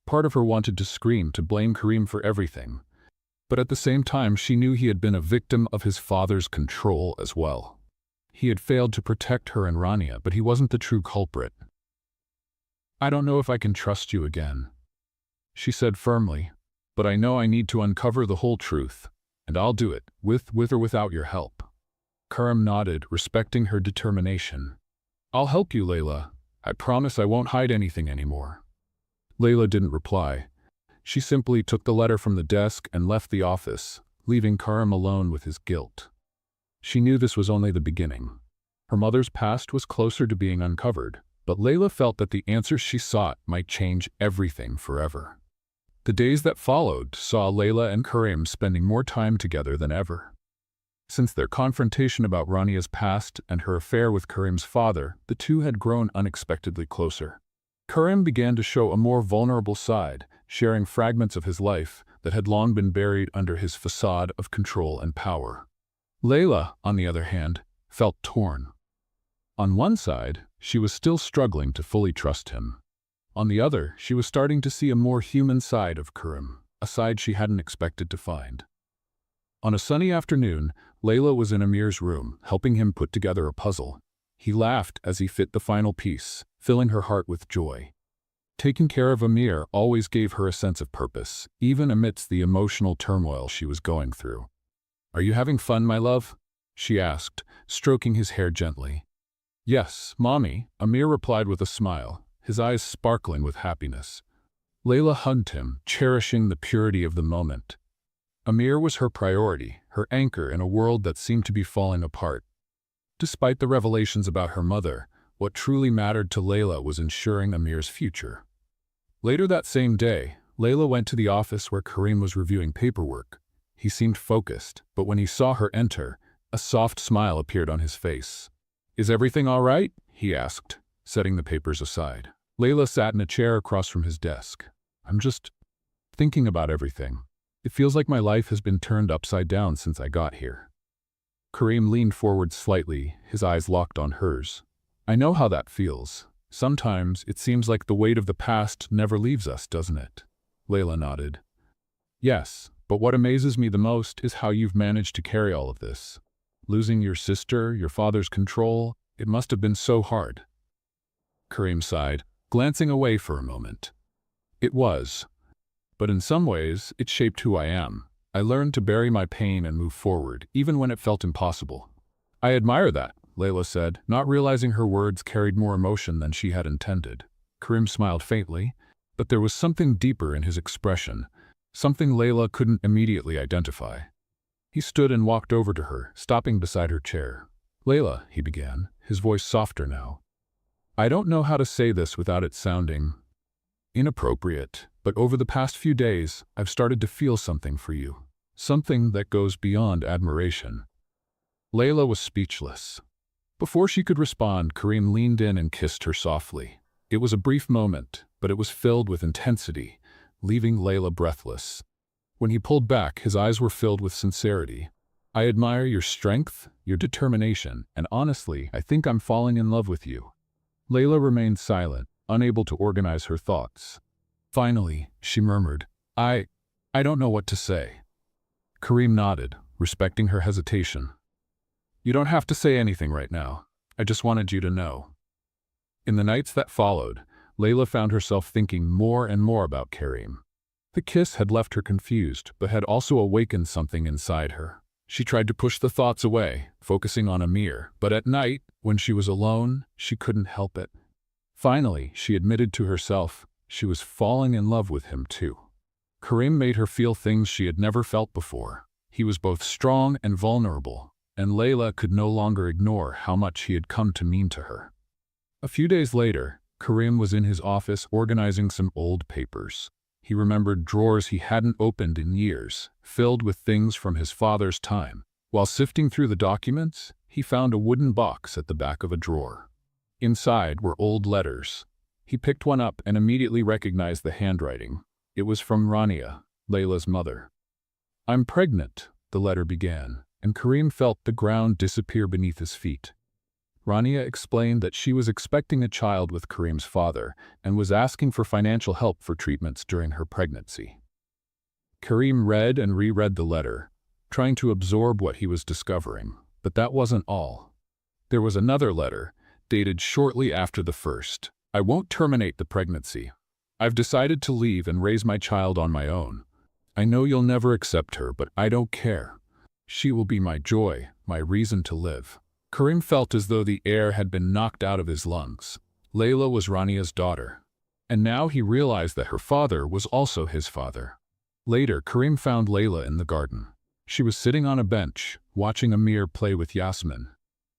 Part of her wanted to scream, to blame Kareem for everything, but at the same time she knew he had been a victim of his father's control as well. He had failed to protect her and Rania, but he wasn't the true culprit. "I don't know if I can trust you again," she said firmly, "but I know I need to uncover the whole truth, and I'll do it, with or without your help." Kareem nodded, respecting her determination. "I'll help you, Layla. I promise I won't hide anything anymore." Layla didn't reply. She simply took the letter from the desk and left the office, leaving Kareem alone with his guilt. She knew this was only the beginning. Her mother's past was closer to being uncovered, but Layla felt that the answers she sought might change everything forever. The days that followed saw Layla and Kareem spending more time together than ever. Since their confrontation about Rania's past and her affair with Kareem's father, the two had grown unexpectedly closer. Kareem began to show a more vulnerable side, sharing fragments of his life that had long been buried under his facade of control and power. Layla, on the other hand, felt torn. On one side, she was still struggling to fully trust him. On the other, she was starting to see a more human side of Kareem, a side she hadn't expected to find. On a sunny afternoon, Layla was in Amir's room, helping him put together a puzzle. He laughed as he fit the final piece, filling her heart with joy. Taking care of Amir always gave her a sense of purpose, even amidst the emotional turmoil she was going through. "Are you having fun, my love?" she asked, stroking his hair gently. "Yes, Mommy," Amir replied with a smile, his eyes sparkling with happiness. Layla hugged him, cherishing the purity of the moment. Amir was her priority, her anchor in a world that seemed to be falling apart. Despite the revelations about her mother, what truly mattered to Layla was ensuring Amir's future. Later that same day, Layla went to the office where Kareem was reviewing paperwork. He seemed focused, but when he saw her enter, a soft smile appeared on his face. "Is everything all right?" he asked, setting the papers aside. Layla sat in a chair across from his desk. "I'm just thinking about everything. It feels like my life has been turned upside down since I got here." Kareem leaned forward slightly, his eyes locked on hers. "I know how that feels. Sometimes it seems like the weight of the past never leaves us, doesn't it?" Layla nodded. "Yes, but what amazes me the most is how you've managed to carry all of this. Losing your sister, your father's control, it must have been so hard." Kareem sighed, glancing away for a moment. "It was. But in some ways, it shaped who I am. I learned to bury my pain and move forward, even when it felt impossible." "I admire that," Layla said, not realizing her words carried more emotion than she had intended. Kareem smiled faintly, but there was something deeper in his expression, something Layla couldn't immediately identify. He stood and walked over to her, stopping beside her chair. "Layla," he began, his voice softer now. "I don't know how to say this without it sounding inappropriate, but over the past few days, I've started to feel something for you. Something that goes beyond admiration." Layla was speechless. Before she could respond, Kareem leaned in and kissed her softly. It was a brief moment, but it was filled with intensity, leaving Layla breathless. When he pulled back, his eyes were filled with sincerity. "I admire your strength, your determination, and honestly, I think I'm falling in love with you." Layla remained silent, unable to organize her thoughts. Finally, she murmured, I don't know what to say." Kareem nodded, respecting her hesitation. "You don't have to say anything right now. I just wanted you to know." In the nights that followed, Layla found herself thinking more and more about Kareem. The kiss had left her confused, but had also awakened something inside her. She tried to push the thoughts away, focusing on Amir, but at night, when she was alone, she couldn't help it. Finally, she admitted to herself she was falling in love with him too. Kareem made her feel things she had never felt before. He was both strong and vulnerable, and Layla could no longer ignore how much he had come to mean to her. A few days later, Kareem was in his office organizing some old papers. He remembered drawers he hadn't opened in years, filled with things from his father's time, While sifting through the documents, he found a wooden box at the back of a drawer. Inside were old letters. He picked one up and immediately recognized the handwriting. It was from Rania, Layla's mother. "I'm pregnant," the letter began, and Karim felt the ground disappear beneath his feet. Rania explained that she was expecting a child with Karim's father and was asking for financial help for treatments during her pregnancy. Karim read and reread the letter, trying to absorb what he was discovering, but that wasn't all. There was another letter, dated shortly after the first. "I won't terminate the pregnancy. I've decided to leave and raise my child on my own. I know you'll never accept her, but I don't care. She will be my joy, my reason to live." Karim felt as though the air had been knocked out of his lungs. Layla was Rania's daughter, and now he realized that her father was also his father. Later, Karim found Layla in the garden. She was sitting on a bench, watching Amir play with Yasmin.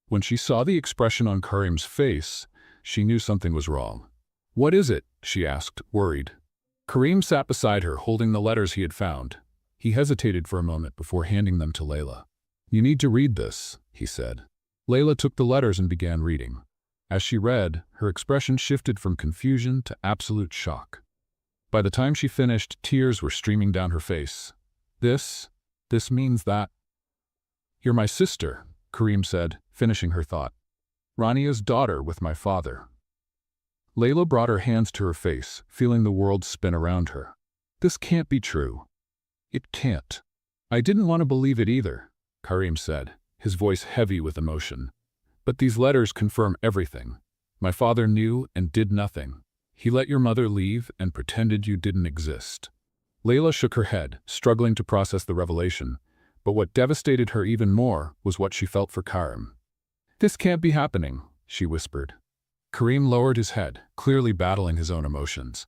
When she saw the expression on Karim's face, she knew something was wrong. "What is it?" she asked, worried. Karim sat beside her, holding the letters he had found. He hesitated for a moment before handing them to Layla. "You need to read this," he said. Layla took the letters and began reading. As she read, her expression shifted from confusion to absolute shock. By the time she finished, tears were streaming down her face. This means that—" "You're my sister," Karim said, finishing her thought. "Rania's daughter with my father." Layla brought her hands to her face, feeling the world spin around her. "This can't be true. It can't." "I didn't want to believe it either," Karim said, his voice heavy with emotion. "But these letters confirm everything. My father knew and did nothing. He let your mother leave and pretended you didn't exist." Layla shook her head, struggling to process the revelation, but what devastated her even more was what she felt for Karim. "This can't be happening," she whispered. Karim lowered his head, clearly battling his own emotions.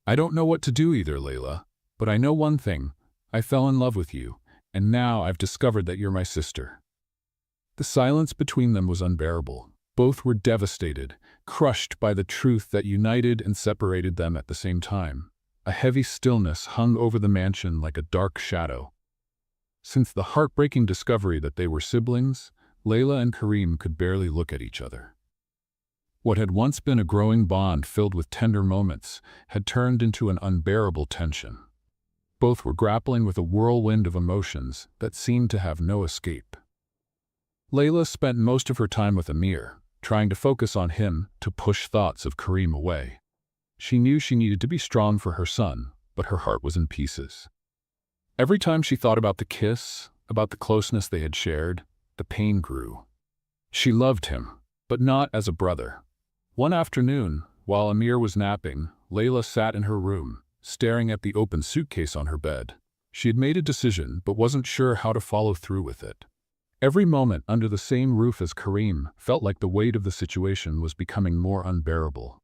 "I don't know what to do either, Layla, but I know one thing. I fell in love with you, and now I've discovered that you're my sister." The silence between them was unbearable. Both were devastated, crushed by the truth that united and separated them at the same time. A heavy stillness hung over the mansion like a dark shadow. Since the heartbreaking discovery that they were siblings, Layla and Karim could barely look at each other. What had once been a growing bond filled with tender moments had turned into an unbearable tension. Both were grappling with a whirlwind of emotions that seemed to have no escape. Layla spent most of her time with Amir, trying to focus on him to push thoughts of Karim away. She knew she needed to be strong for her son, but her heart was in pieces. Every time she thought about the kiss, about the closeness they had shared, the pain grew. She loved him, but not as a brother. One afternoon, while Amir was napping, Layla sat in her room, staring at the open suitcase on her bed. She had made a decision, but wasn't sure how to follow through with it. Every moment under the same roof as Karim felt like the weight of the situation was becoming more unbearable.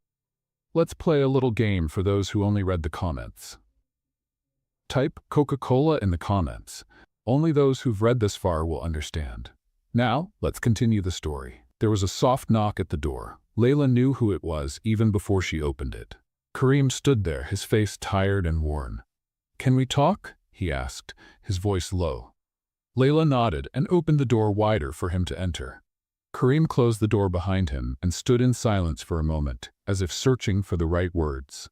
Let's play a little game for those who only read the comments. Type Coca-Cola in the comments. Only those who've read this far will understand. Now, let's continue the story. There was a soft knock at the door. Layla knew who it was even before she opened it. Karim stood there, his face tired and worn. "Can we talk?" he asked, his voice low. Layla nodded and opened the door wider for him to enter. Karim closed the door behind him and stood in silence for a moment, as if searching for the right words.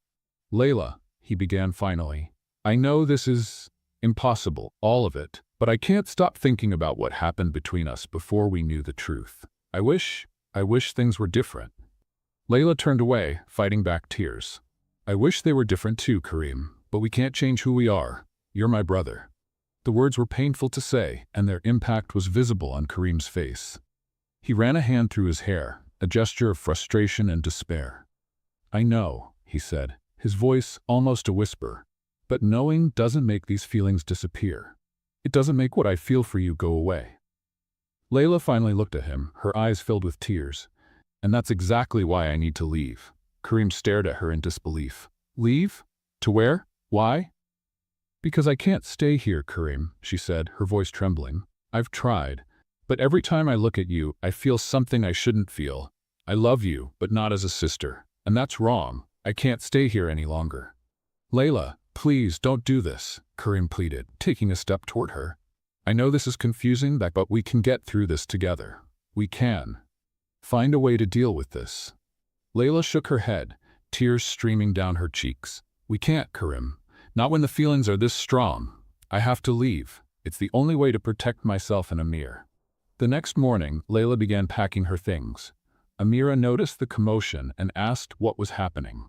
"Layla," he began finally, "I know this is impossible, all of it, but I can't stop thinking about what happened between us before we knew the truth. I wish things were different." Layla turned away, fighting back tears. "I wish they were different too, Karim, but we can't change who we are. You're my brother." The words were painful to say, and their impact was visible on Karim's face. He ran a hand through his hair, a gesture of frustration and despair. "I know," he said, his voice almost a whisper, "but knowing doesn't make these feelings disappear. It doesn't make what I feel for you go away." Layla finally looked at him, her eyes filled with tears. "And that's exactly why I need to leave." Karim stared at her in disbelief. "Leave? To where? Why?" "Because I can't stay here, Karim," she said, her voice trembling. "I've tried, but every time I look at you, I feel something I shouldn't feel. I love you, but not as a sister, and that's wrong. I can't stay here any longer." "Layla, please don't do this," Karim pleaded, taking a step toward her. I know this is confusing, but we can get through this together. We can. Find a way to deal with this. Layla shook her head, tears streaming down her cheeks. We can't, Karim. Not when the feelings are this strong. I have to leave. It's the only way to protect myself and Amir. The next morning, Layla began packing her things. Amira noticed the commotion and asked what was happening.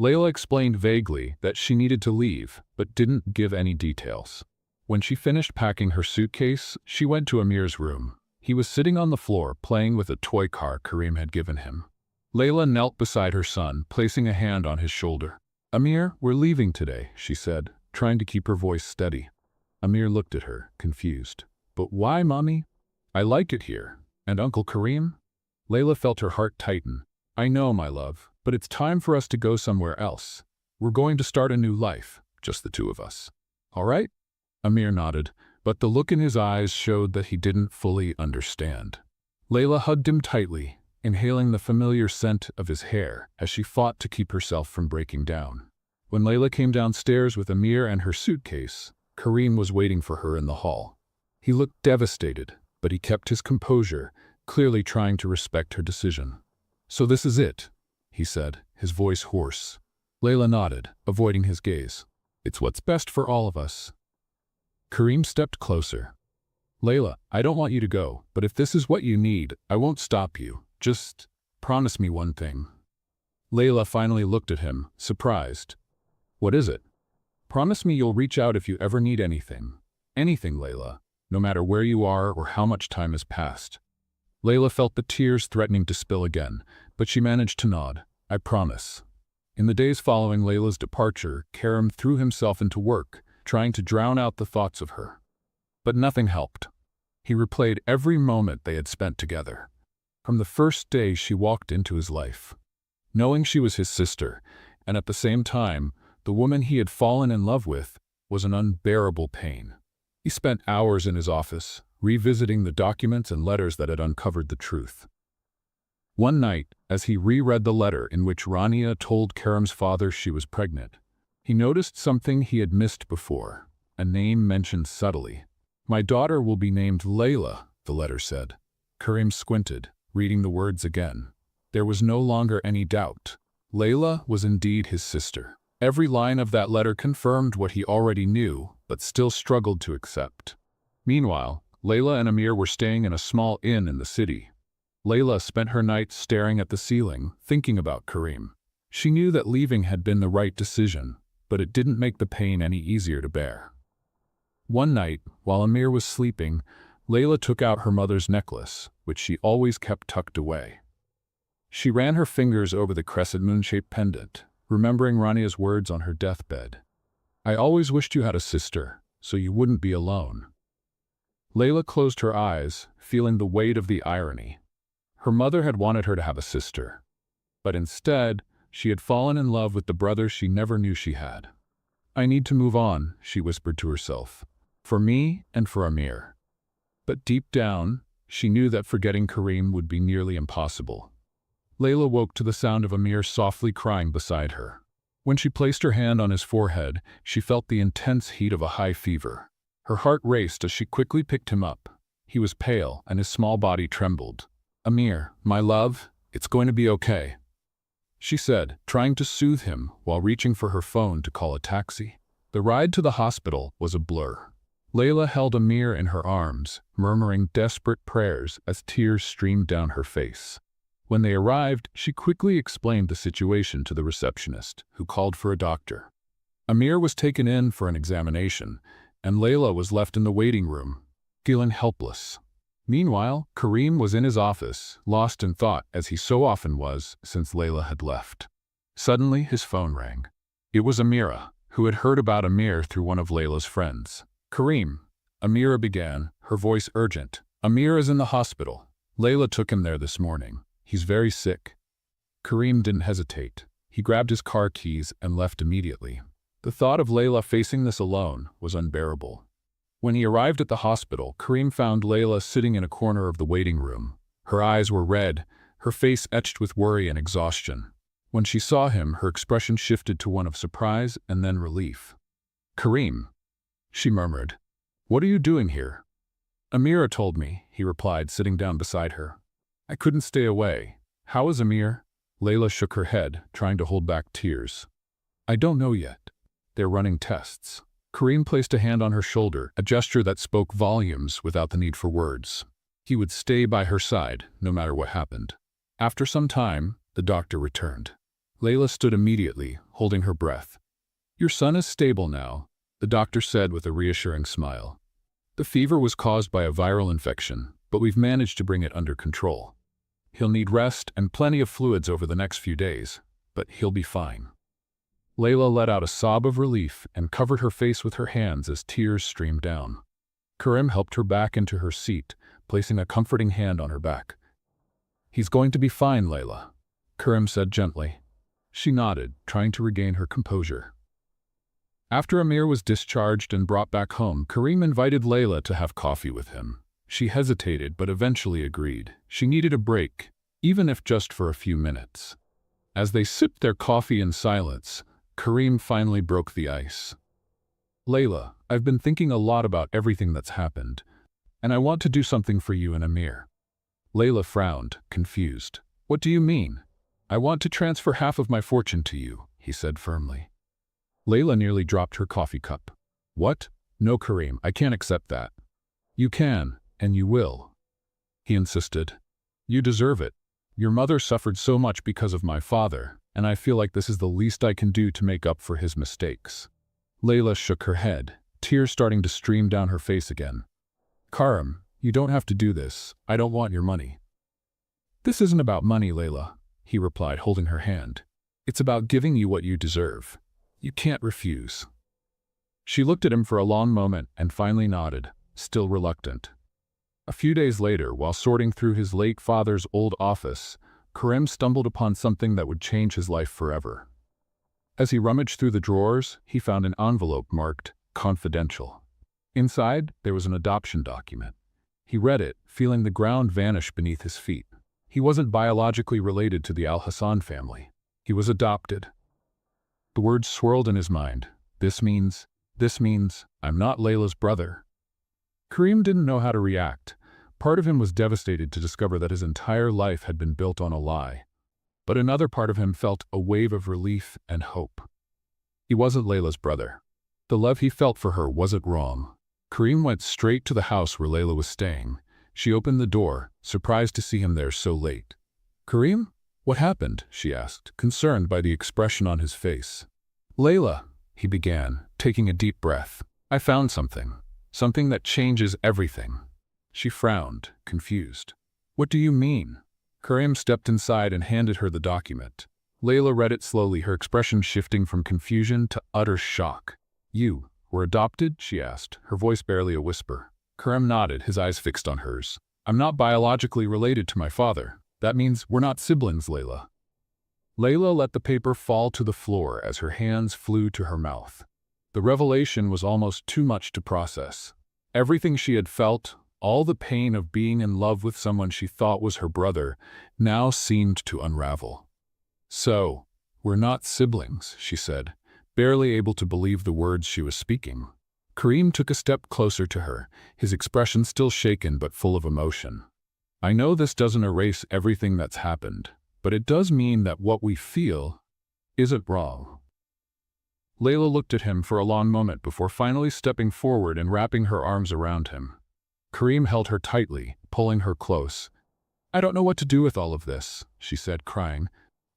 Layla explained vaguely that she needed to leave, but didn't give any details. When she finished packing her suitcase, she went to Amir's room. He was sitting on the floor playing with a toy car Karim had given him. Layla knelt beside her son, placing a hand on his shoulder. Amir, we're leaving today, she said, trying to keep her voice steady. Amir looked at her, confused. But why, Mommy? I like it here. And Uncle Karim? Layla felt her heart tighten. I know, my love, but it's time for us to go somewhere else. We're going to start a new life, just the two of us. All right? Amir nodded, but the look in his eyes showed that he didn't fully understand. Layla hugged him tightly, inhaling the familiar scent of his hair as she fought to keep herself from breaking down. When Layla came downstairs with Amir and her suitcase, Karim was waiting for her in the hall. He looked devastated, but he kept his composure, clearly trying to respect her decision. So this is it, he said, his voice hoarse. Layla nodded, avoiding his gaze. It's what's best for all of us. Karim stepped closer. Layla, I don't want you to go, but if this is what you need, I won't stop you. Just promise me one thing. Layla finally looked at him, surprised. What is it? Promise me you'll reach out if you ever need anything. Anything, Layla, no matter where you are or how much time has passed. Layla felt the tears threatening to spill again, but she managed to nod. I promise. In the days following Layla's departure, Karim threw himself into work, trying to drown out the thoughts of her. But nothing helped. He replayed every moment they had spent together. From the first day she walked into his life. Knowing she was his sister, and at the same time, the woman he had fallen in love with, was an unbearable pain. He spent hours in his office, revisiting the documents and letters that had uncovered the truth. One night, as he reread the letter in which Rania told Karim's father she was pregnant, he noticed something he had missed before, a name mentioned subtly. My daughter will be named Layla, the letter said. Karim squinted, reading the words again. There was no longer any doubt. Layla was indeed his sister. Every line of that letter confirmed what he already knew, but still struggled to accept. Meanwhile, Layla and Amir were staying in a small inn in the city. Layla spent her nights staring at the ceiling, thinking about Karim. She knew that leaving had been the right decision, but it didn't make the pain any easier to bear. One night, while Amir was sleeping, Layla took out her mother's necklace, which she always kept tucked away. She ran her fingers over the crescent moon-shaped pendant, remembering Rania's words on her deathbed. I always wished you had a sister, so you wouldn't be alone. Layla closed her eyes, feeling the weight of the irony. Her mother had wanted her to have a sister, but instead, she had fallen in love with the brother she never knew she had. I need to move on, she whispered to herself, for me and for Amir. But deep down, she knew that forgetting Karim would be nearly impossible. Layla woke to the sound of Amir softly crying beside her. When she placed her hand on his forehead, she felt the intense heat of a high fever. Her heart raced as she quickly picked him up. He was pale, and his small body trembled. Amir, my love, it's going to be okay, she said, trying to soothe him while reaching for her phone to call a taxi. The ride to the hospital was a blur. Layla held Amir in her arms, murmuring desperate prayers as tears streamed down her face. When they arrived, she quickly explained the situation to the receptionist, who called for a doctor. Amir was taken in for an examination, and Layla was left in the waiting room, feeling helpless. Meanwhile, Karim was in his office, lost in thought as he so often was since Layla had left. Suddenly, his phone rang. It was Amira, who had heard about Amir through one of Layla's friends. Karim, Amira began, her voice urgent. Amir is in the hospital. Layla took him there this morning. He's very sick. Karim didn't hesitate. He grabbed his car keys and left immediately. The thought of Layla facing this alone was unbearable. When he arrived at the hospital, Karim found Layla sitting in a corner of the waiting room. Her eyes were red, her face etched with worry and exhaustion. When she saw him, her expression shifted to one of surprise and then relief. Karim, she murmured. "What are you doing here?" "Amira told me," he replied, sitting down beside her. "I couldn't stay away." "How is Amir?" Layla shook her head, trying to hold back tears. "I don't know yet. They're running tests." Kareem placed a hand on her shoulder, a gesture that spoke volumes without the need for words. He would stay by her side, no matter what happened. After some time, the doctor returned. Layla stood immediately, holding her breath. "Your son is stable now," the doctor said with a reassuring smile. "The fever was caused by a viral infection, but we've managed to bring it under control. He'll need rest and plenty of fluids over the next few days, but he'll be fine." Layla let out a sob of relief and covered her face with her hands as tears streamed down. Karim helped her back into her seat, placing a comforting hand on her back. "He's going to be fine, Layla," Karim said gently. She nodded, trying to regain her composure. After Amir was discharged and brought back home, Karim invited Layla to have coffee with him. She hesitated but eventually agreed. She needed a break, even if just for a few minutes. As they sipped their coffee in silence, Karim finally broke the ice. "Layla, I've been thinking a lot about everything that's happened, and I want to do something for you and Amir." Layla frowned, confused. "What do you mean?" "I want to transfer half of my fortune to you," he said firmly. Layla nearly dropped her coffee cup. "What? No, Karim, I can't accept that." "You can, and you will," he insisted. "You deserve it. Your mother suffered so much because of my father, and I feel like this is the least I can do to make up for his mistakes." Layla shook her head, tears starting to stream down her face again. "Karim, you don't have to do this. I don't want your money." "This isn't about money, Layla," he replied, holding her hand. "It's about giving you what you deserve. You can't refuse." She looked at him for a long moment and finally nodded, still reluctant. A few days later, while sorting through his late father's old office, Karim stumbled upon something that would change his life forever. As he rummaged through the drawers, he found an envelope marked "Confidential." Inside, there was an adoption document. He read it, feeling the ground vanish beneath his feet. He wasn't biologically related to the Al-Hassan family. He was adopted. The words swirled in his mind. This means, I'm not Layla's brother. Karim didn't know how to react. Part of him was devastated to discover that his entire life had been built on a lie. But another part of him felt a wave of relief and hope. He wasn't Layla's brother. The love he felt for her wasn't wrong. Karim went straight to the house where Layla was staying. She opened the door, surprised to see him there so late. "Karim? What happened?" she asked, concerned by the expression on his face. "Layla," he began, taking a deep breath. "I found something. Something that changes everything." She frowned, confused. "What do you mean?" Karim stepped inside and handed her the document. Layla read it slowly, her expression shifting from confusion to utter shock. "You were adopted?" she asked, her voice barely a whisper. Karim nodded, his eyes fixed on hers. "I'm not biologically related to my father. That means we're not siblings, Layla." Layla let the paper fall to the floor as her hands flew to her mouth. The revelation was almost too much to process. Everything she had felt, all the pain of being in love with someone she thought was her brother, now seemed to unravel. "So, we're not siblings," she said, barely able to believe the words she was speaking. Karim took a step closer to her, his expression still shaken but full of emotion. "I know this doesn't erase everything that's happened, but it does mean that what we feel isn't wrong." Layla looked at him for a long moment before finally stepping forward and wrapping her arms around him. Karim held her tightly, pulling her close. "I don't know what to do with all of this," she said, crying.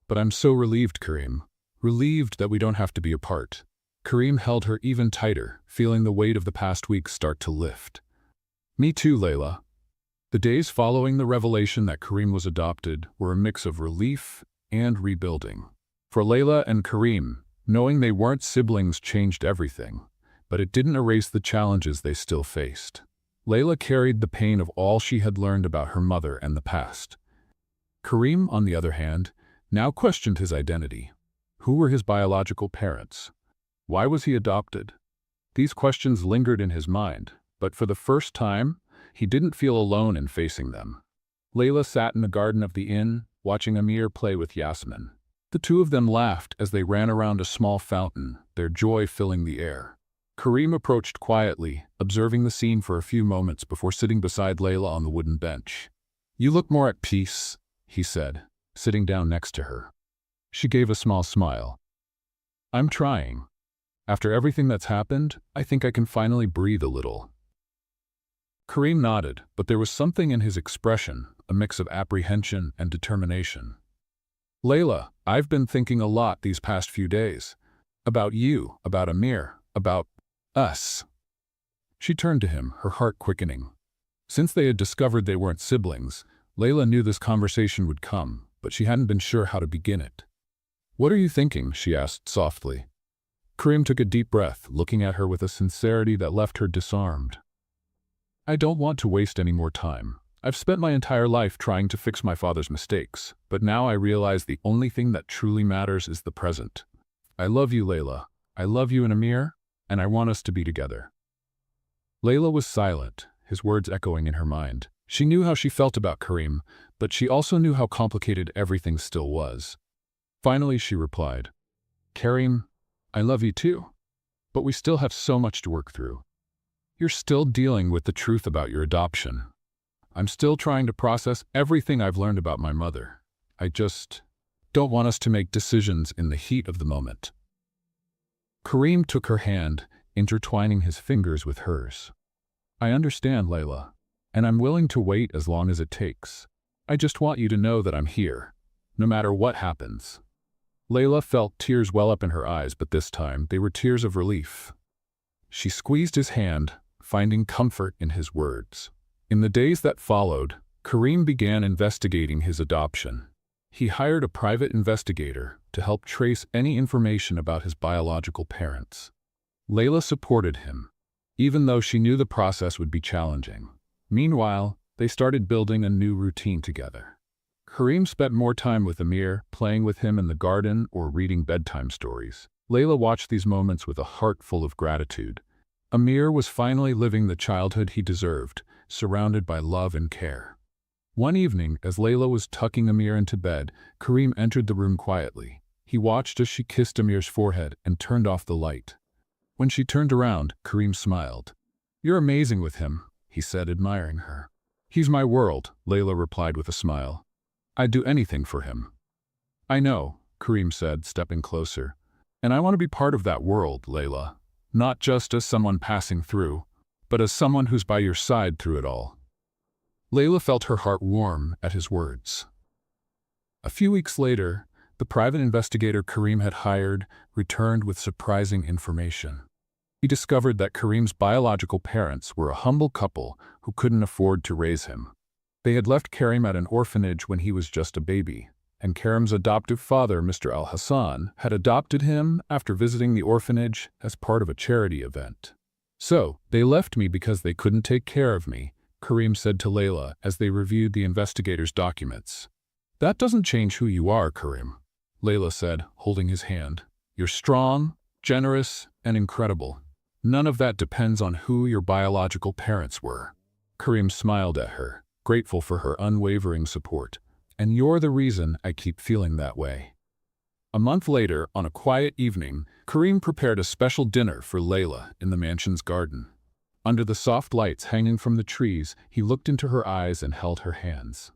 "But I'm so relieved, Karim. Relieved that we don't have to be apart." Karim held her even tighter, feeling the weight of the past weeks start to lift. "Me too, Layla." The days following the revelation that Karim was adopted were a mix of relief and rebuilding. For Layla and Karim, knowing they weren't siblings changed everything, but it didn't erase the challenges they still faced. Layla carried the pain of all she had learned about her mother and the past. Karim, on the other hand, now questioned his identity. Who were his biological parents? Why was he adopted? These questions lingered in his mind, but for the first time, he didn't feel alone in facing them. Layla sat in the garden of the inn, watching Amir play with Yasmin. The two of them laughed as they ran around a small fountain, their joy filling the air. Karim approached quietly, observing the scene for a few moments before sitting beside Layla on the wooden bench. "You look more at peace," he said, sitting down next to her. She gave a small smile. "I'm trying. After everything that's happened, I think I can finally breathe a little." Karim nodded, but there was something in his expression, a mix of apprehension and determination. "Layla, I've been thinking a lot these past few days. About you, about Amir, about us." She turned to him, her heart quickening. Since they had discovered they weren't siblings, Layla knew this conversation would come, but she hadn't been sure how to begin it. "What are you thinking?" she asked softly. Karim took a deep breath, looking at her with a sincerity that left her disarmed. "I don't want to waste any more time. I've spent my entire life trying to fix my father's mistakes, but now I realize the only thing that truly matters is the present. I love you, Layla. I love you and Amir, and I want us to be together." Layla was silent, his words echoing in her mind. She knew how she felt about Karim, but she also knew how complicated everything still was. Finally, she replied, "Karim, I love you too, but we still have so much to work through. You're still dealing with the truth about your adoption. I'm still trying to process everything I've learned about my mother. I just don't want us to make decisions in the heat of the moment." Karim took her hand, intertwining his fingers with hers. "I understand, Layla, and I'm willing to wait as long as it takes. I just want you to know that I'm here, no matter what happens." Layla felt tears well up in her eyes, but this time they were tears of relief. She squeezed his hand, finding comfort in his words. In the days that followed, Karim began investigating his adoption. He hired a private investigator to help trace any information about his biological parents. Layla supported him, even though she knew the process would be challenging. Meanwhile, they started building a new routine together. Karim spent more time with Amir, playing with him in the garden or reading bedtime stories. Layla watched these moments with a heart full of gratitude. Amir was finally living the childhood he deserved, surrounded by love and care. One evening, as Layla was tucking Amir into bed, Karim entered the room quietly. He watched as she kissed Amir's forehead and turned off the light. When she turned around, Karim smiled. "You're amazing with him," he said, admiring her. "He's my world," Layla replied with a smile. "I'd do anything for him." "I know," Karim said, stepping closer. "And I want to be part of that world, Layla. Not just as someone passing through, but as someone who's by your side through it all." Layla felt her heart warm at his words. A few weeks later, the private investigator Karim had hired returned with surprising information. He discovered that Karim's biological parents were a humble couple who couldn't afford to raise him. They had left Karim at an orphanage when he was just a baby, and Karim's adoptive father, Mr. Al-Hassan, had adopted him after visiting the orphanage as part of a charity event. "So, they left me because they couldn't take care of me," Karim said to Layla as they reviewed the investigator's documents. "That doesn't change who you are, Karim," Layla said, holding his hand. "You're strong, generous, and incredible. None of that depends on who your biological parents were." Karim smiled at her, grateful for her unwavering support. "And you're the reason I keep feeling that way." A month later, on a quiet evening, Karim prepared a special dinner for Layla in the mansion's garden. Under the soft lights hanging from the trees, he looked into her eyes and held her hands.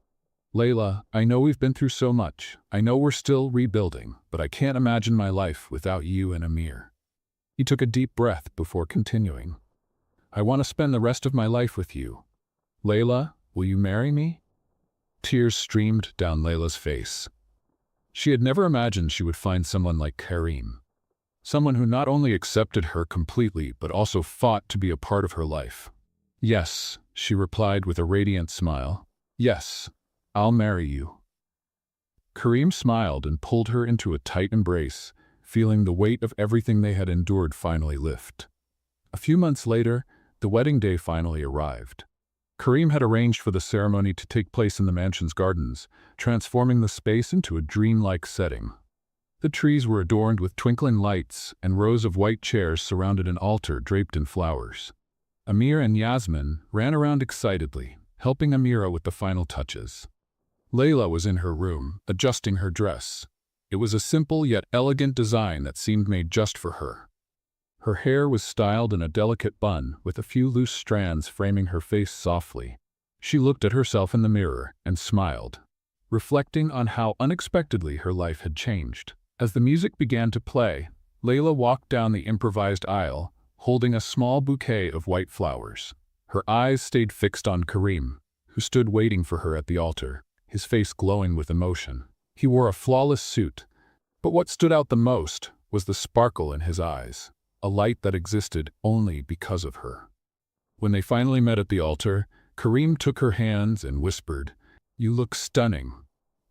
"Layla, I know we've been through so much. I know we're still rebuilding, but I can't imagine my life without you and Amir." He took a deep breath before continuing. "I want to spend the rest of my life with you. Layla, will you marry me?" Tears streamed down Layla's face. She had never imagined she would find someone like Karim. Someone who not only accepted her completely, but also fought to be a part of her life. "Yes," she replied with a radiant smile. "Yes, I'll marry you." Karim smiled and pulled her into a tight embrace, feeling the weight of everything they had endured finally lift. A few months later, the wedding day finally arrived. Karim had arranged for the ceremony to take place in the mansion's gardens, transforming the space into a dreamlike setting. The trees were adorned with twinkling lights, and rows of white chairs surrounded an altar draped in flowers. Amir and Yasmin ran around excitedly, helping Amira with the final touches. Layla was in her room, adjusting her dress. It was a simple yet elegant design that seemed made just for her. Her hair was styled in a delicate bun, with a few loose strands framing her face softly. She looked at herself in the mirror and smiled, reflecting on how unexpectedly her life had changed. As the music began to play, Layla walked down the improvised aisle, holding a small bouquet of white flowers. Her eyes stayed fixed on Karim, who stood waiting for her at the altar, his face glowing with emotion. He wore a flawless suit, but what stood out the most was the sparkle in his eyes, a light that existed only because of her. When they finally met at the altar, Karim took her hands and whispered, "You look stunning."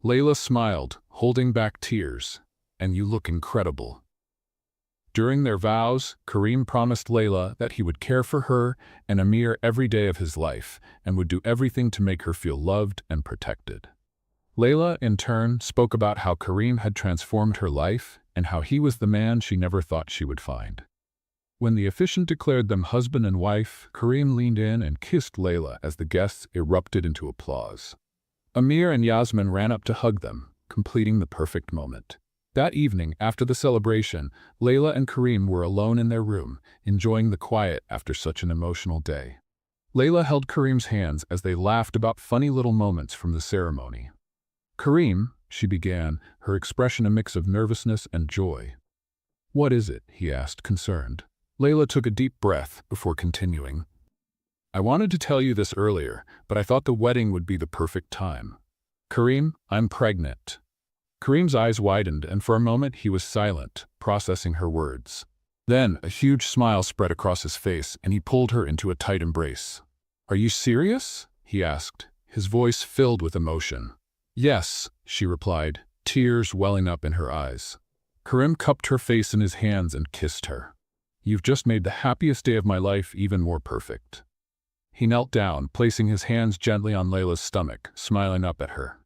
Layla smiled, holding back tears, "And you look incredible." During their vows, Karim promised Layla that he would care for her and Amir every day of his life and would do everything to make her feel loved and protected. Layla, in turn, spoke about how Karim had transformed her life and how he was the man she never thought she would find. When the officiant declared them husband and wife, Karim leaned in and kissed Layla as the guests erupted into applause. Amir and Yasmin ran up to hug them, completing the perfect moment. That evening, after the celebration, Layla and Karim were alone in their room, enjoying the quiet after such an emotional day. Layla held Karim's hands as they laughed about funny little moments from the ceremony. "Karim," she began, her expression a mix of nervousness and joy. "What is it?" he asked, concerned. Layla took a deep breath before continuing. "I wanted to tell you this earlier, but I thought the wedding would be the perfect time. Karim, I'm pregnant." Karim's eyes widened, and for a moment he was silent, processing her words. Then a huge smile spread across his face, and he pulled her into a tight embrace. "Are you serious?" he asked, his voice filled with emotion. "Yes," she replied, tears welling up in her eyes. Karim cupped her face in his hands and kissed her. "You've just made the happiest day of my life even more perfect." He knelt down, placing his hands gently on Layla's stomach, smiling up at her.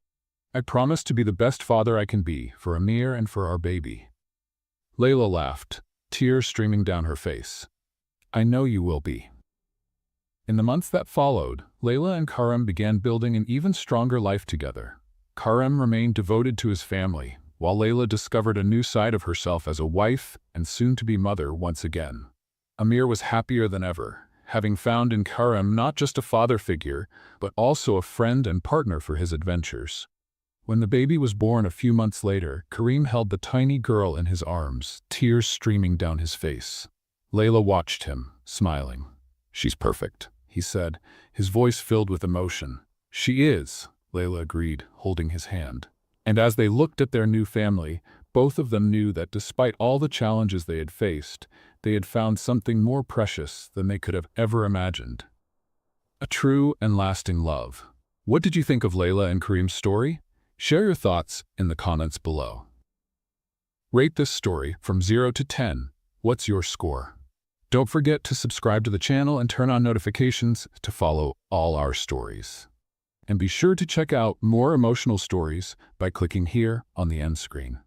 "I promise to be the best father I can be, for Amir and for our baby." Layla laughed, tears streaming down her face. "I know you will be." In the months that followed, Layla and Karim began building an even stronger life together. Karim remained devoted to his family, while Layla discovered a new side of herself as a wife and soon-to-be mother once again. Amir was happier than ever, having found in Karim not just a father figure, but also a friend and partner for his adventures. When the baby was born a few months later, Karim held the tiny girl in his arms, tears streaming down his face. Layla watched him, smiling. "She's perfect," he said, his voice filled with emotion. "She is," Layla agreed, holding his hand. And as they looked at their new family, both of them knew that despite all the challenges they had faced, they had found something more precious than they could have ever imagined. A true and lasting love. What did you think of Layla and Karim's story? Share your thoughts in the comments below. Rate this story from 0 to 10. What's your score? Don't forget to subscribe to the channel and turn on notifications to follow all our stories. And be sure to check out more emotional stories by clicking here on the end screen.